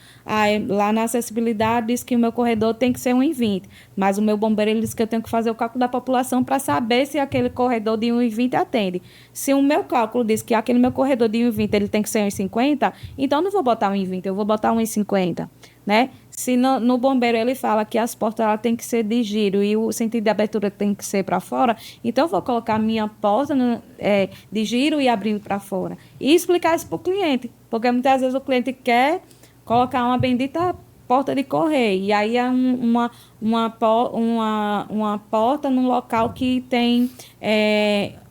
Lá na acessibilidade diz que o meu corredor tem que ser 1,20, mas o meu bombeiro ele diz que eu tenho que fazer o cálculo da população para saber se aquele corredor de 1,20 atende. Se o meu cálculo diz que aquele meu corredor de 1,20 ele tem que ser 1,50, então eu não vou botar 1,20, eu vou botar 1,50. Né? Se no bombeiro ele fala que as portas ela tem que ser de giro e o sentido de abertura tem que ser para fora, então eu vou colocar a minha porta de giro e abrindo para fora. E explicar isso para o cliente, porque muitas vezes o cliente quer colocar uma bendita porta de correio, e aí é uma porta num local que tem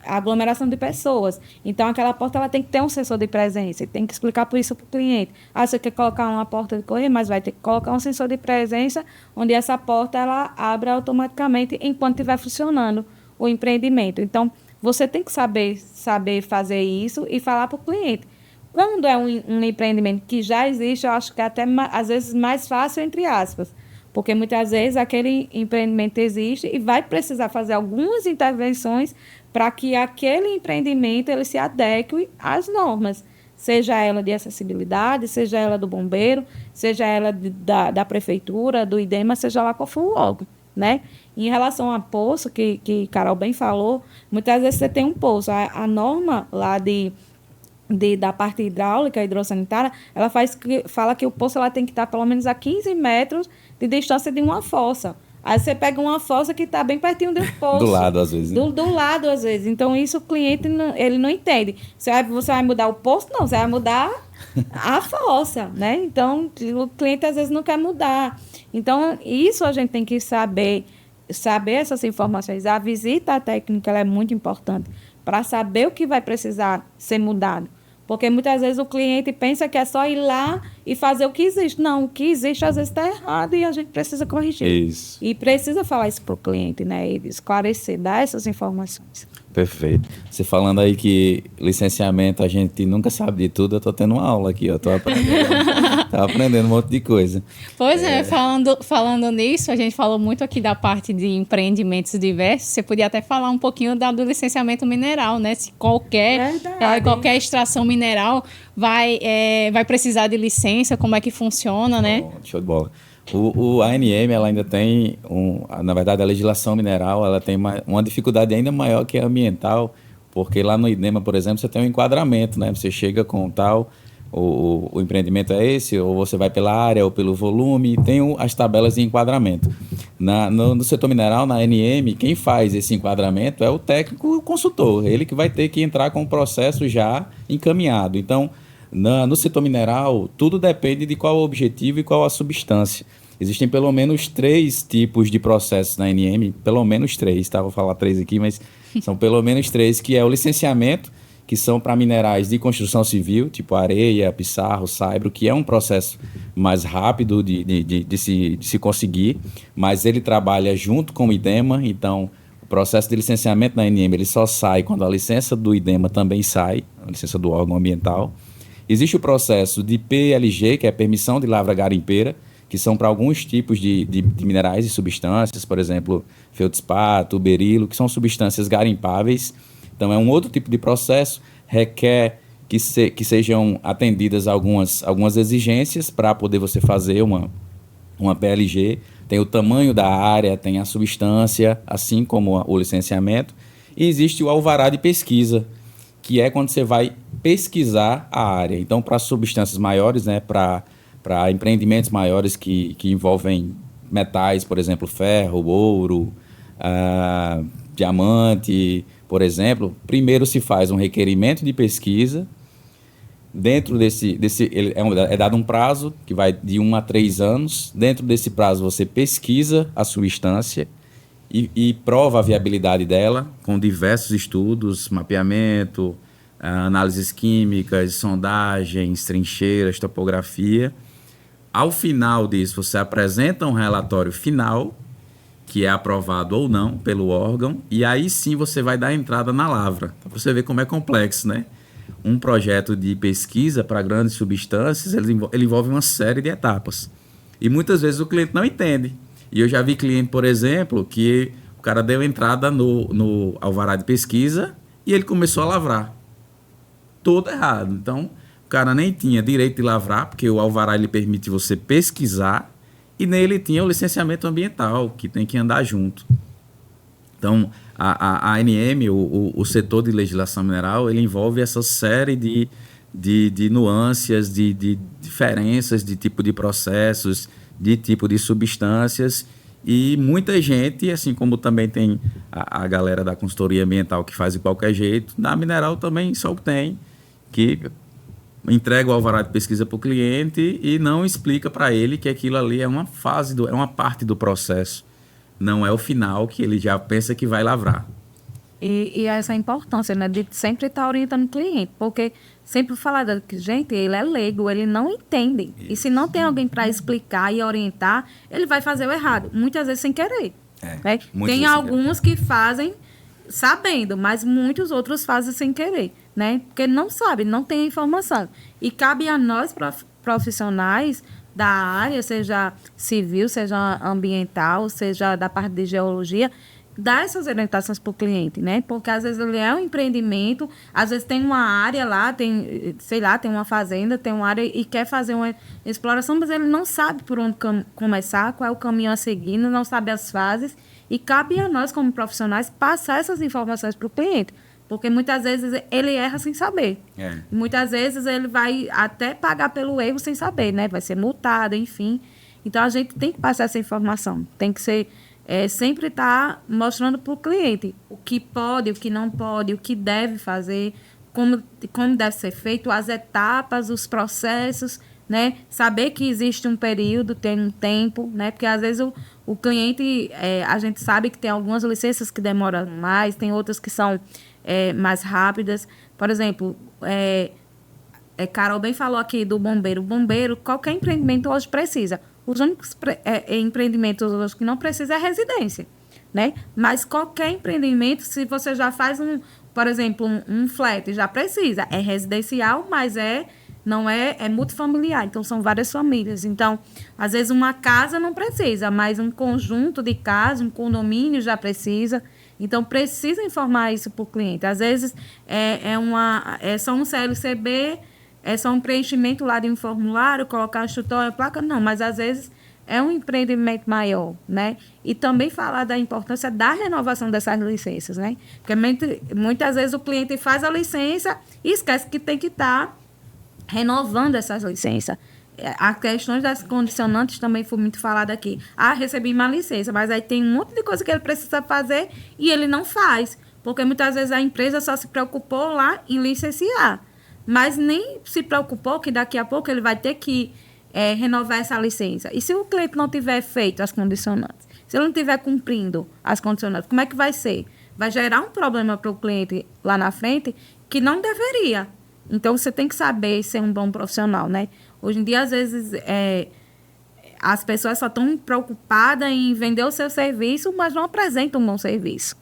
aglomeração de pessoas. Então, aquela porta ela tem que ter um sensor de presença, e tem que explicar por isso para o cliente. Você quer colocar uma porta de correio, mas vai ter que colocar um sensor de presença, onde essa porta ela abre automaticamente enquanto estiver funcionando o empreendimento. Então, você tem que saber fazer isso e falar para o cliente. Quando é um empreendimento que já existe, eu acho que é até, às vezes, mais fácil, entre aspas. Porque muitas vezes aquele empreendimento existe e vai precisar fazer algumas intervenções para que aquele empreendimento ele se adeque às normas, seja ela de acessibilidade, seja ela do bombeiro, seja ela da prefeitura, do IDEMA, seja lá qual for o órgão, né? Em relação a poço, que Carol bem falou, muitas vezes você tem um poço. A norma lá da parte hidráulica, hidrossanitária, ela fala que o poço ela tem que estar pelo menos a 15 metros de distância de uma fossa. Aí você pega uma fossa que está bem pertinho do poço. Do lado, às vezes. Né? Do lado, às vezes. Então, isso o cliente ele não entende. Você vai mudar o poço? Não, você vai mudar a fossa, né? Então, o cliente, às vezes, não quer mudar. Então, isso a gente tem que saber essas informações. A visita técnica ela é muito importante para saber o que vai precisar ser mudado. Porque muitas vezes o cliente pensa que é só ir lá e fazer o que existe. Não, o que existe às vezes está errado e a gente precisa corrigir. Isso. E precisa falar isso para o cliente, né? E esclarecer, dar essas informações. Perfeito. Você falando aí que licenciamento a gente nunca sabe de tudo, eu estou tendo uma aula aqui, eu estou aprendendo um monte de coisa. Pois falando nisso, a gente falou muito aqui da parte de empreendimentos diversos, você podia até falar um pouquinho do licenciamento mineral, né? Se qualquer extração mineral vai precisar de licença, como é que funciona, né? Bom, show de bola. O ANM, ela ainda tem, na verdade, a legislação mineral, ela tem uma dificuldade ainda maior que a ambiental, porque lá no IDEMA, por exemplo, você tem um enquadramento, né? Você chega com tal, o empreendimento é esse, ou você vai pela área ou pelo volume, tem as tabelas de enquadramento. No setor mineral, na ANM, quem faz esse enquadramento é o técnico consultor, ele que vai ter que entrar com o processo já encaminhado. Então, no setor mineral, tudo depende de qual o objetivo e qual a substância. Existem pelo menos 3 tipos de processos na ANM, pelo menos 3, tá? Vou falar 3 aqui, mas são pelo menos 3, que é o licenciamento, que são para minerais de construção civil, tipo areia, pissarro, saibro, que é um processo mais rápido de se conseguir, mas ele trabalha junto com o IDEMA, então o processo de licenciamento na ANM ele só sai quando a licença do IDEMA também sai, a licença do órgão ambiental. Existe o processo de PLG, que é permissão de lavra garimpeira, que são para alguns tipos de minerais e substâncias, por exemplo, feldspato, berilo, que são substâncias garimpáveis. Então, é um outro tipo de processo, requer que sejam atendidas algumas exigências para poder você fazer uma PLG. Tem o tamanho da área, tem a substância, assim como o licenciamento. E existe o alvará de pesquisa, que é quando você vai pesquisar a área. Então, para substâncias maiores, né, para empreendimentos maiores que envolvem metais, por exemplo, ferro, ouro, diamante, por exemplo, primeiro se faz um requerimento de pesquisa. Dentro é dado um prazo que vai de 1 a 3 anos. Dentro desse prazo, você pesquisa a substância e prova a viabilidade dela com diversos estudos, mapeamento, análises químicas, sondagens, trincheiras, topografia. Ao final disso, você apresenta um relatório final, que é aprovado ou não pelo órgão, e aí sim você vai dar entrada na lavra. Para você ver como é complexo, né? Um projeto de pesquisa para grandes substâncias, ele envolve uma série de etapas. E muitas vezes o cliente não entende. E eu já vi cliente, por exemplo, que o cara deu entrada no alvará de pesquisa e ele começou a lavrar. Todo errado. Então, o cara nem tinha direito de lavrar, porque o alvará ele permite você pesquisar, e nele tinha o licenciamento ambiental, que tem que andar junto. Então, a ANM, o setor de legislação mineral, ele envolve essa série de nuances, de diferenças de tipo de processos, de tipo de substâncias, e muita gente, assim como também tem a galera da consultoria ambiental que faz de qualquer jeito, na mineral também só tem, que entrega o alvará de pesquisa para o cliente e não explica para ele que aquilo ali é uma fase, é uma parte do processo. Não é o final que ele já pensa que vai lavrar. E essa importância, né, de sempre estar orientando o cliente, porque sempre falar que, gente, ele é leigo, ele não entende. Isso. E se não tem alguém para explicar e orientar, ele vai fazer o errado, muitas vezes sem querer. Né? Tem alguns que fazem sabendo, mas muitos outros fazem sem querer, né? Porque não sabe, não tem a informação. E cabe a nós, profissionais, da área, seja civil, seja ambiental, seja da parte de geologia, dar essas orientações para o cliente, né? Porque às vezes ele é um empreendimento, às vezes tem uma área lá, tem, sei lá, tem uma fazenda, tem uma área e quer fazer uma exploração, mas ele não sabe por onde começar, qual é o caminho a seguir, não sabe as fases, e cabe a nós, como profissionais, passar essas informações para o cliente. Porque muitas vezes ele erra sem saber. Muitas vezes ele vai até pagar pelo erro sem saber, né? Vai ser multado, enfim. Então, a gente tem que passar essa informação. Tem que ser... sempre estar mostrando para o cliente o que pode, o que não pode, o que deve fazer, como deve ser feito, as etapas, os processos, né? Saber que existe um período, tem um tempo, né? Porque às vezes o cliente, a gente sabe que tem algumas licenças que demoram mais, tem outras que são mais rápidas. Por exemplo, Carol bem falou aqui do bombeiro. O bombeiro, qualquer empreendimento hoje precisa. Os únicos empreendimentos hoje que não precisa é residência, né? Mas qualquer empreendimento, se você já faz por exemplo, um flat, já precisa. É residencial, mas não é multifamiliar. Então, são várias famílias. Então, às vezes, uma casa não precisa, mas um conjunto de casas, um condomínio já precisa. Então, precisa informar isso para o cliente. Às vezes, é só um CLCB... é só um preenchimento lá de um formulário, colocar a instrutória, a placa, não, mas às vezes é um empreendimento maior, né? E também falar da importância da renovação dessas licenças, né? Porque muitas vezes o cliente faz a licença e esquece que tem que estar renovando essas licenças. As questões das condicionantes também foi muito falada aqui. Recebi uma licença, mas aí tem um monte de coisa que ele precisa fazer e ele não faz, porque muitas vezes a empresa só se preocupou lá em licenciar, mas nem se preocupou que daqui a pouco ele vai ter que renovar essa licença. E se o cliente não tiver feito as condicionantes, se ele não estiver cumprindo as condicionantes, como é que vai ser? Vai gerar um problema para o cliente lá na frente que não deveria. Então, você tem que saber ser um bom profissional, né? Hoje em dia, às vezes, as pessoas só estão preocupadas em vender o seu serviço, mas não apresentam um bom serviço.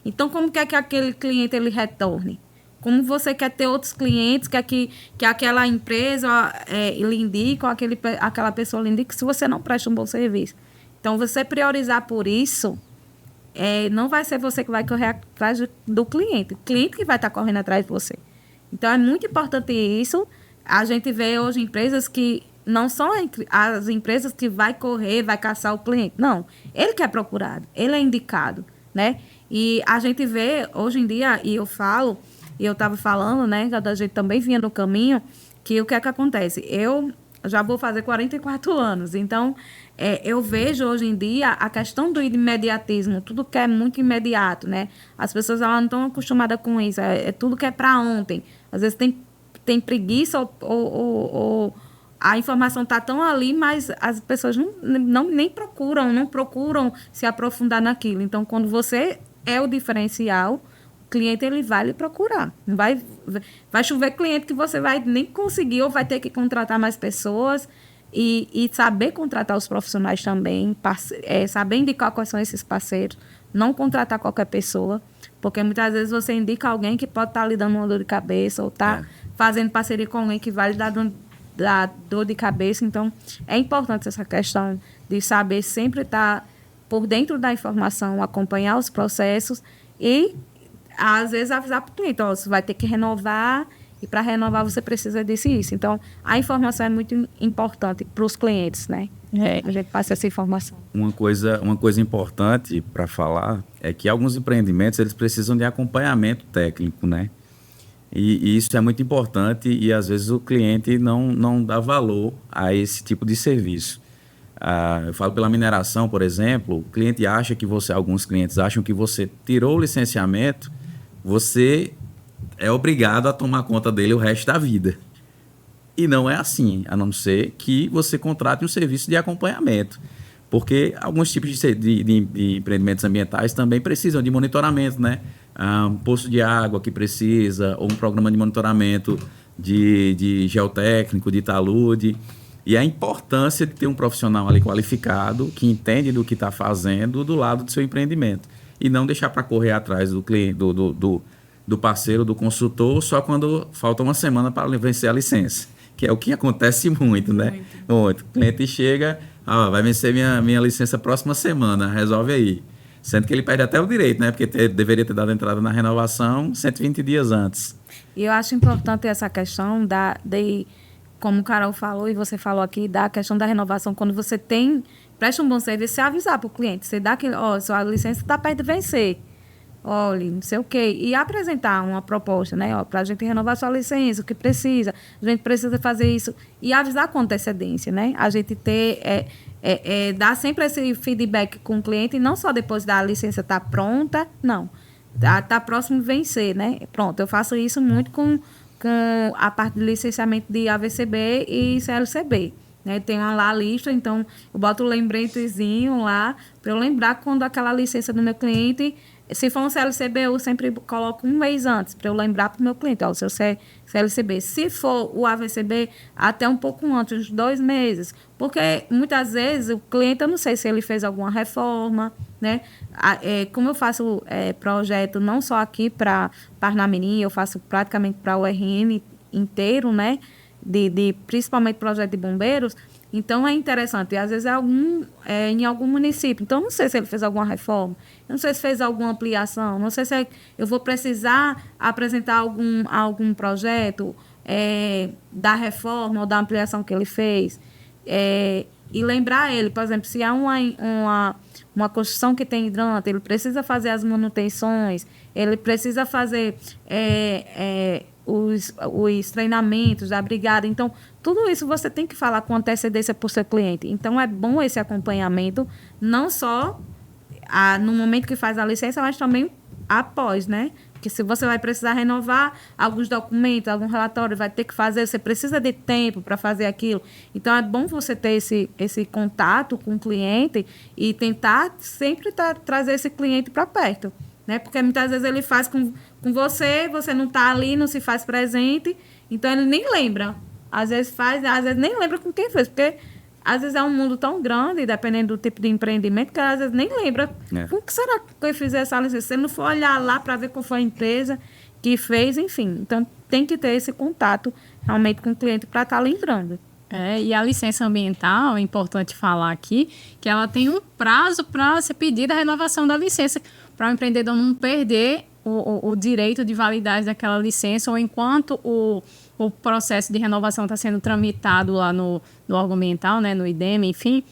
Então, como quer que aquele cliente ele retorne? Como você quer ter outros clientes, quer que aquela empresa lhe indique, ou aquela pessoa lhe indique, se você não presta um bom serviço. Então, você priorizar por isso, não vai ser você que vai correr atrás do cliente. O cliente que vai estar correndo atrás de você. Então, é muito importante isso. A gente vê hoje empresas que não são as empresas que vai correr, vai caçar o cliente. Não, ele que é procurado, ele é indicado, né? E a gente vê hoje em dia, e eu estava falando, né, que a gente também vinha no caminho, que o que é que acontece? Eu já vou fazer 44 anos, então eu vejo hoje em dia a questão do imediatismo, tudo que é muito imediato, né? As pessoas elas não estão acostumadas com isso, tudo que é para ontem. Às vezes tem preguiça ou a informação está tão ali, mas as pessoas nem procuram se aprofundar naquilo. Então, quando você é o diferencial, o cliente ele vai lhe procurar. Vai chover cliente que você vai nem conseguir ou vai ter que contratar mais pessoas e saber contratar os profissionais também, saber indicar quais são esses parceiros, não contratar qualquer pessoa, porque muitas vezes você indica alguém que pode estar lhe dando uma dor de cabeça ou está fazendo parceria com alguém que vai lhe dar dor de cabeça. Então, é importante essa questão de saber sempre estar por dentro da informação, acompanhar os processos e, às vezes, avisar para o cliente, você vai ter que renovar e, para renovar, você precisa disso e isso. Então, a informação é muito importante para os clientes, né? A gente passa essa informação. Uma coisa importante para falar é que alguns empreendimentos eles precisam de acompanhamento técnico, né? E isso é muito importante e, às vezes, o cliente não dá valor a esse tipo de serviço. Eu falo pela mineração, por exemplo, o cliente acha que alguns clientes acham que você tirou o licenciamento, você é obrigado a tomar conta dele o resto da vida. E não é assim, a não ser que você contrate um serviço de acompanhamento. Porque alguns tipos de empreendimentos ambientais também precisam de monitoramento, né? Um poço de água que precisa, ou um programa de monitoramento de geotécnico, de talude. E a importância de ter um profissional ali qualificado, que entende do que está fazendo do lado do seu empreendimento. E não deixar para correr atrás do cliente, do parceiro, do consultor, só quando falta uma semana para vencer a licença. que é o que acontece muito, né? Muito. O cliente chega, vai vencer minha licença próxima semana, resolve aí. Sendo que ele perde até o direito, né? Porque deveria ter dado entrada na renovação 120 dias antes. E eu acho importante essa questão como o Carol falou e você falou aqui, da questão da renovação, quando você presta um bom serviço, você avisar para o cliente, você dá aquele, sua licença está perto de vencer, olha, não sei o quê, e apresentar uma proposta, né, para a gente renovar sua licença, o que precisa, a gente precisa fazer isso, e avisar com antecedência, né, a gente dar sempre esse feedback com o cliente, e não só depois da licença estar pronta, não, tá próximo de vencer, né, pronto, eu faço isso muito com a parte de licenciamento de AVCB e CLCB. Né? Tem lá a lista, então eu boto o lembretezinho lá para eu lembrar quando aquela licença do meu cliente, se for um CLCB, eu sempre coloco um mês antes para eu lembrar para o meu cliente, o seu CLCB. Se for o AVCB, até um pouco antes, uns 2 meses, porque muitas vezes o cliente, eu não sei se ele fez alguma reforma, né? Como eu faço projeto não só aqui para Parnamirim, eu faço praticamente para o RN inteiro, né? Principalmente projeto de bombeiros, então é interessante. E às vezes em algum município, então não sei se ele fez alguma reforma, eu não sei se fez alguma ampliação, não sei se eu vou precisar apresentar algum projeto da reforma ou da ampliação que ele fez, e lembrar ele, por exemplo, se há uma construção que tem hidrante, ele precisa fazer as manutenções, ele precisa fazer os treinamentos da brigada. Então, tudo isso você tem que falar com antecedência para o seu cliente. Então, é bom esse acompanhamento, não só no momento que faz a licença, mas também após, né? Porque se você vai precisar renovar alguns documentos, algum relatório, vai ter que fazer, você precisa de tempo para fazer aquilo. Então, é bom você ter esse contato com o cliente e tentar sempre trazer esse cliente para perto. Né? Porque muitas vezes ele faz com você não está ali, não se faz presente, então ele nem lembra. Às vezes nem lembra com quem fez, porque às vezes é um mundo tão grande, dependendo do tipo de empreendimento, que às vezes nem lembra. Com que será que eu fiz essa licença? Se ele não for olhar lá para ver qual foi a empresa que fez, enfim. Então, tem que ter esse contato realmente com o cliente para estar lembrando. E a licença ambiental, é importante falar aqui, que ela tem um prazo para ser pedida a renovação da licença, para o empreendedor não perder o direito de validade daquela licença, ou enquanto o processo de renovação está sendo tramitado lá no órgão ambiental, né, no IDEMA, enfim,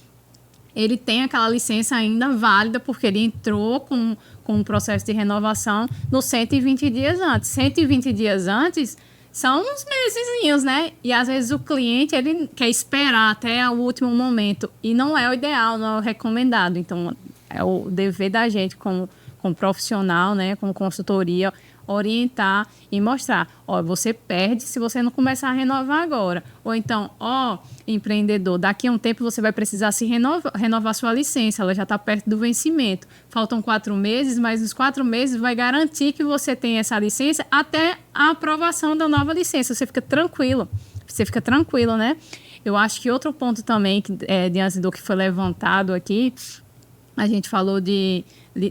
ele tem aquela licença ainda válida, porque ele entrou com um processo de renovação nos 120 dias antes. 120 dias antes são uns mesezinhos, né? E às vezes o cliente ele quer esperar até o último momento, e não é o ideal, não é o recomendado. Então, é o dever da gente como profissional, né, como consultoria, orientar e mostrar, você perde se você não começar a renovar agora. Ou então, empreendedor, daqui a um tempo você vai precisar se renovar sua licença, ela já está perto do vencimento. Faltam 4 meses, mas nos 4 meses vai garantir que você tem essa licença até a aprovação da nova licença. Você fica tranquilo, né? Eu acho que outro ponto também, diante do que foi levantado aqui, a gente falou de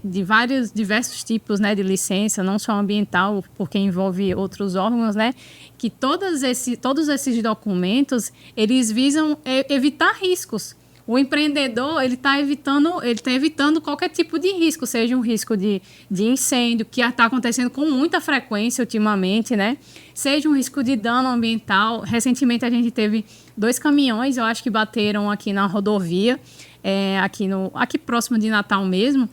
diversos tipos, né, de licença, não só ambiental, porque envolve outros órgãos, né, que todos esses documentos, eles visam evitar riscos. O empreendedor, ele está evitando qualquer tipo de risco, seja um risco de incêndio, que está acontecendo com muita frequência ultimamente, né, seja um risco de dano ambiental. Recentemente a gente teve 2 caminhões, eu acho que bateram aqui na rodovia, aqui próximo de Natal mesmo.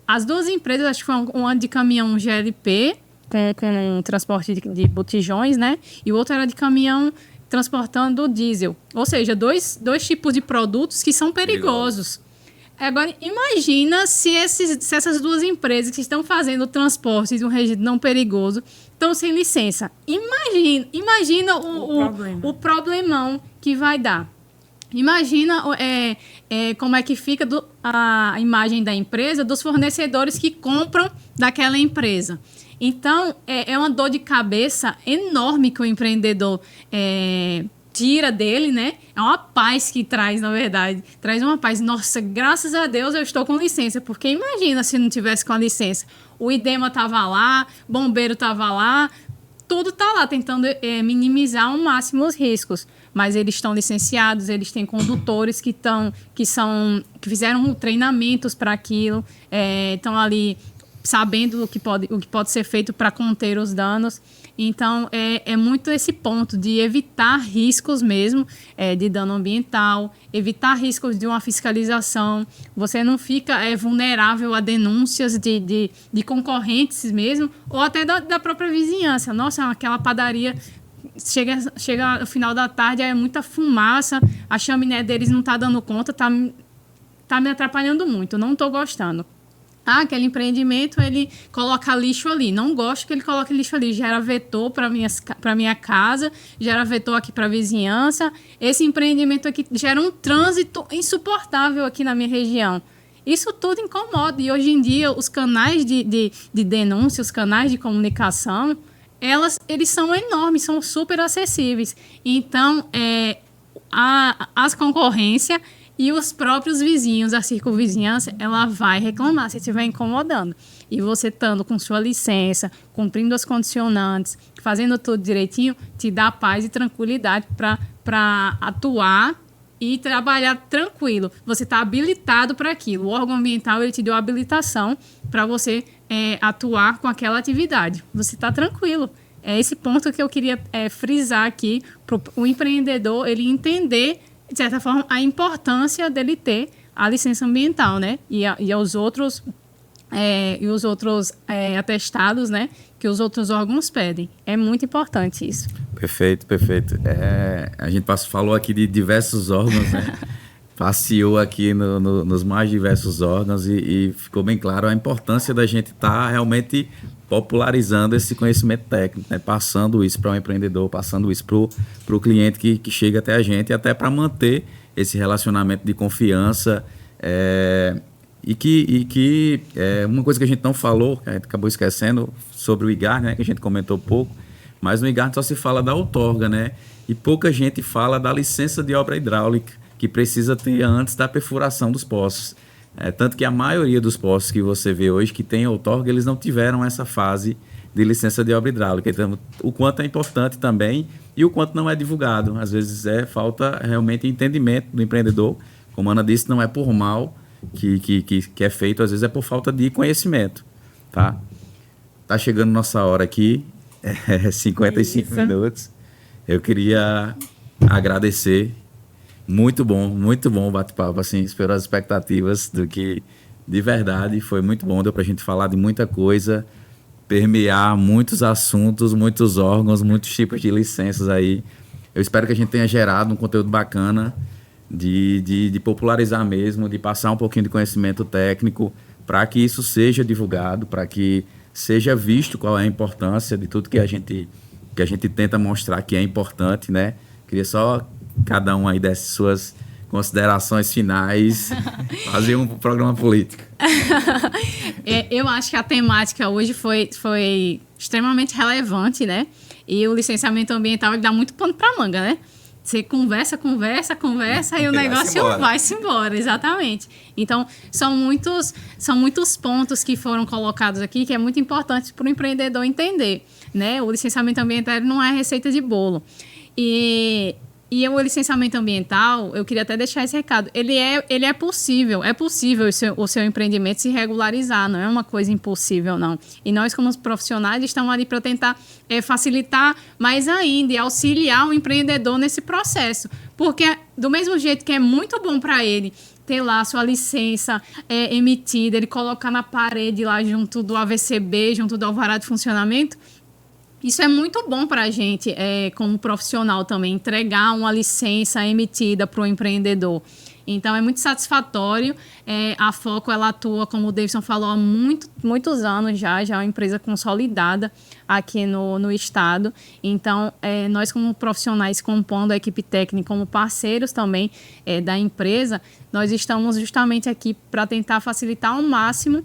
As 2 empresas, acho que foi uma de caminhão GLP, com transporte de botijões, né? E o outro era de caminhão transportando diesel. Ou seja, dois tipos de produtos que são perigosos. Agora, imagina se essas 2 empresas que estão fazendo o transporte de um resíduo não perigoso estão sem licença. Imagina o problemão que vai dar. Imagina como é que fica a imagem da empresa, dos fornecedores que compram daquela empresa. Então, é uma dor de cabeça enorme que o empreendedor tira dele, né? É uma paz que traz, na verdade. Traz uma paz. Nossa, graças a Deus eu estou com licença, porque imagina se não tivesse com a licença. O IDEMA estava lá, o bombeiro estava lá, tudo está lá, tentando minimizar ao máximo os riscos. Mas eles estão licenciados, eles têm condutores que fizeram treinamentos para aquilo, estão ali sabendo o que pode ser feito para conter os danos. Então, é muito esse ponto de evitar riscos mesmo de dano ambiental, evitar riscos de uma fiscalização. Você não fica vulnerável a denúncias de concorrentes mesmo, ou até da própria vizinhança. Nossa, aquela padaria chega no final da tarde, é muita fumaça, a chaminé deles não está dando conta, tá me atrapalhando muito, não estou gostando. Aquele empreendimento, ele coloca lixo ali. Não gosto que ele coloque lixo ali. Gera vetor para minha casa, gera vetor aqui para a vizinhança. Esse empreendimento aqui gera um trânsito insuportável aqui na minha região. Isso tudo incomoda. E hoje em dia, os canais de denúncia, os canais de comunicação, eles são enormes, são super acessíveis. Então, as concorrências e os próprios vizinhos, a circunvizinhança, ela vai reclamar se estiver incomodando. E você estando com sua licença, cumprindo as condicionantes, fazendo tudo direitinho, te dá paz e tranquilidade para atuar e trabalhar tranquilo. Você está habilitado para aquilo. O órgão ambiental, ele te deu a habilitação para você atuar com aquela atividade. Você está tranquilo. É esse ponto que eu queria frisar aqui, para o empreendedor ele entender, de certa forma, a importância dele ter a licença ambiental, né? E os outros atestados, né? Que os outros órgãos pedem. É muito importante isso. Perfeito. A gente falou aqui de diversos órgãos, né? Passeou aqui nos mais diversos órgãos e ficou bem claro a importância da gente estar realmente popularizando esse conhecimento técnico, né? Passando isso para o empreendedor, passando isso para o cliente que chega até a gente, até para manter esse relacionamento de confiança. Uma coisa que a gente não falou, que a gente acabou esquecendo, sobre o IGAR, né? Que a gente comentou pouco, mas no IGAR só se fala da outorga, né? E pouca gente fala da licença de obra hidráulica, que precisa ter antes da perfuração dos poços. Tanto que a maioria dos poços que você vê hoje que tem outorga, eles não tiveram essa fase de licença de obra hidráulica. Então, o quanto é importante também e o quanto não é divulgado. Às vezes falta realmente entendimento do empreendedor. Como a Ana disse, não é por mal que é feito, às vezes é por falta de conhecimento. Tá chegando nossa hora aqui, 55 Isso. minutos. Eu queria agradecer. Muito bom o bate-papo, assim, superou as expectativas do que, de verdade, foi muito bom, deu pra gente falar de muita coisa, permear muitos assuntos, muitos órgãos, muitos tipos de licenças aí. Eu espero que a gente tenha gerado um conteúdo bacana de popularizar mesmo, de passar um pouquinho de conhecimento técnico para que isso seja divulgado, para que seja visto qual é a importância de tudo que a gente tenta mostrar que é importante, né? Queria só cada um aí desse suas considerações finais, fazer um programa político. Eu acho que a temática hoje foi extremamente relevante, né? E o licenciamento ambiental, ele dá muito pano para manga, né? Você conversa e o negócio vai-se embora, exatamente. Então, são muitos pontos que foram colocados aqui que é muito importante para o empreendedor entender, né? O licenciamento ambiental não é receita de bolo. E o licenciamento ambiental, eu queria até deixar esse recado, ele é possível o seu empreendimento se regularizar, não é uma coisa impossível, não. E nós, como profissionais, estamos ali para tentar facilitar mais ainda e auxiliar o empreendedor nesse processo. Porque, do mesmo jeito que é muito bom para ele ter lá a sua licença emitida, ele colocar na parede lá junto do AVCB, junto do alvará de funcionamento, isso é muito bom para a gente, como profissional também, entregar uma licença emitida para o empreendedor. Então, é muito satisfatório. A Foco, ela atua, como o Davidson falou, há muitos anos já é uma empresa consolidada aqui no estado. Então, nós como profissionais, compondo a equipe técnica, como parceiros também da empresa, nós estamos justamente aqui para tentar facilitar ao máximo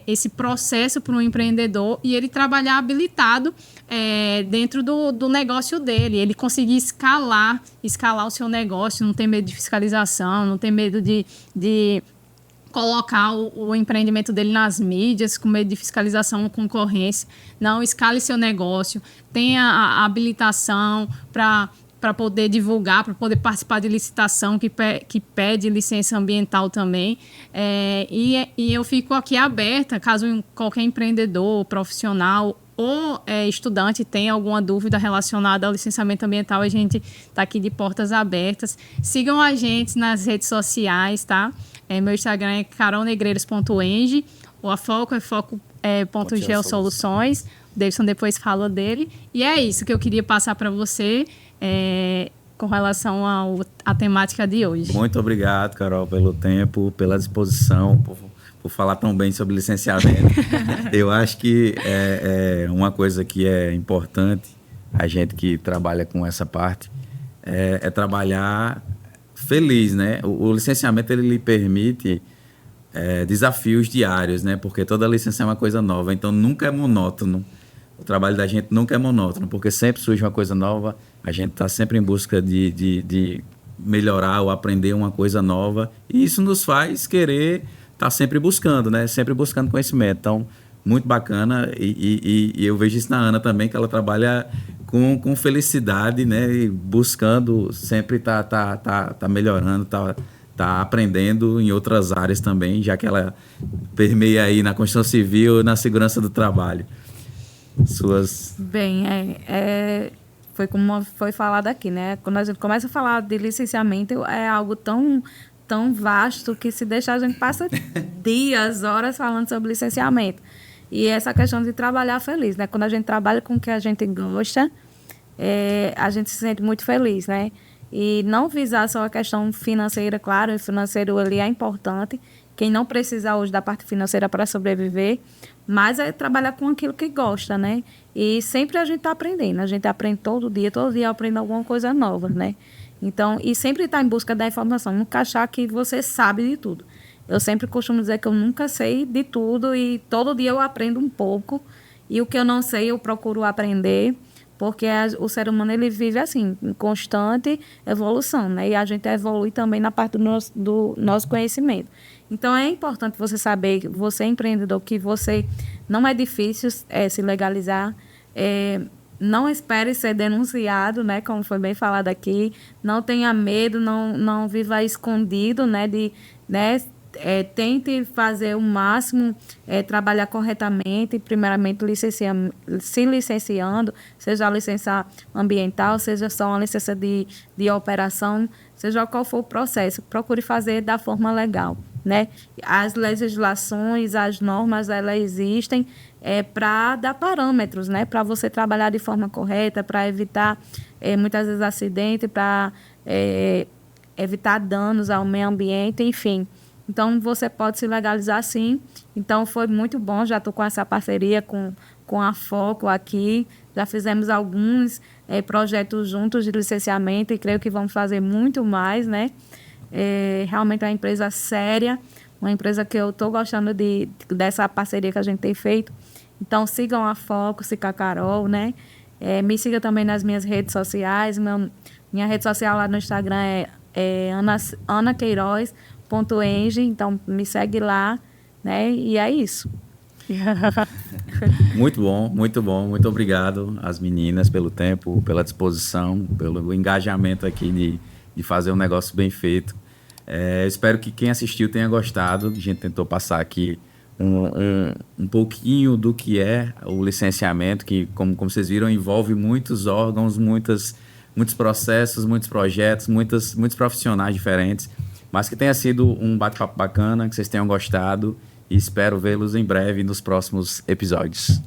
esse processo para o empreendedor e ele trabalhar habilitado dentro do negócio dele, ele conseguir escalar o seu negócio, não ter medo de fiscalização, não ter medo de colocar o empreendimento dele nas mídias, com medo de fiscalização ou concorrência. Não, escale seu negócio, tenha a habilitação para poder divulgar, para poder participar de licitação que pede licença ambiental também. E eu fico aqui aberta, caso qualquer empreendedor, profissional ou estudante tenha alguma dúvida relacionada ao licenciamento ambiental, a gente está aqui de portas abertas. Sigam a gente nas redes sociais, tá? Meu Instagram é carolnegreiros.eng, a Foco é foco.geosoluções. O Davidson depois fala dele. E é isso que eu queria passar para você com relação à temática de hoje. Muito obrigado, Carol, pelo tempo, pela disposição, por falar tão bem sobre licenciamento. Eu acho que uma coisa que é importante, a gente que trabalha com essa parte, é trabalhar feliz, né? O licenciamento, ele lhe permite desafios diários, né? Porque toda licença é uma coisa nova, então nunca é monótono. O trabalho da gente nunca é monótono, porque sempre surge uma coisa nova, a gente está sempre em busca de melhorar ou aprender uma coisa nova, e isso nos faz querer estar sempre buscando, né? Sempre buscando conhecimento. Então, muito bacana, e eu vejo isso na Ana também, que ela trabalha com felicidade, né? E buscando sempre tá melhorando, tá aprendendo em outras áreas também, já que ela permeia aí na construção civil e na segurança do trabalho. Bem, foi como foi falado aqui, né? Quando a gente começa a falar de licenciamento, é algo tão vasto que, se deixar, a gente passa dias, horas falando sobre licenciamento. E essa questão de trabalhar feliz, né? Quando a gente trabalha com o que a gente gosta, a gente se sente muito feliz, né? E não visar só a questão financeira, claro, o financeiro ali é importante. Quem não precisa hoje da parte financeira para sobreviver, mas é trabalhar com aquilo que gosta, né? E sempre a gente está aprendendo, a gente aprende todo dia aprende alguma coisa nova, né? Então, e sempre está em busca da informação, nunca achar que você sabe de tudo. Eu sempre costumo dizer que eu nunca sei de tudo e todo dia eu aprendo um pouco, e o que eu não sei eu procuro aprender, porque o ser humano, ele vive assim, em constante evolução, né? E a gente evolui também na parte do nosso conhecimento. Então, é importante você saber, você empreendedor, que você não é difícil se legalizar, não espere ser denunciado, né? Como foi bem falado aqui, não tenha medo, não viva escondido, né? Tente fazer o máximo, trabalhar corretamente, primeiramente se licenciando, seja a licença ambiental, seja só uma licença de operação, seja qual for o processo, procure fazer da forma legal, né? As legislações, as normas, elas existem para dar parâmetros, né? Para você trabalhar de forma correta, para evitar muitas vezes acidentes, para evitar danos ao meio ambiente, enfim. Então, você pode se legalizar, sim. Então, foi muito bom. Já estou com essa parceria com a Foco aqui. Já fizemos alguns projetos juntos de licenciamento e creio que vamos fazer muito mais, né? Realmente é uma empresa séria, uma empresa que eu estou gostando dessa parceria que a gente tem feito. Então, sigam a Foco, siga a Carol, né? Me siga também nas minhas redes sociais. Minha rede social lá no Instagram é anaqueiroz.eng, então me segue lá, né? E é isso. Muito bom, muito bom. Muito obrigado às meninas pelo tempo, pela disposição, pelo engajamento aqui de fazer um negócio bem feito. Espero que quem assistiu tenha gostado. A gente tentou passar aqui um pouquinho do que é o licenciamento, que, como vocês viram, envolve muitos órgãos, muitos processos, muitos projetos, muitos profissionais diferentes, mas que tenha sido um bate-papo bacana, que vocês tenham gostado, e espero vê-los em breve nos próximos episódios.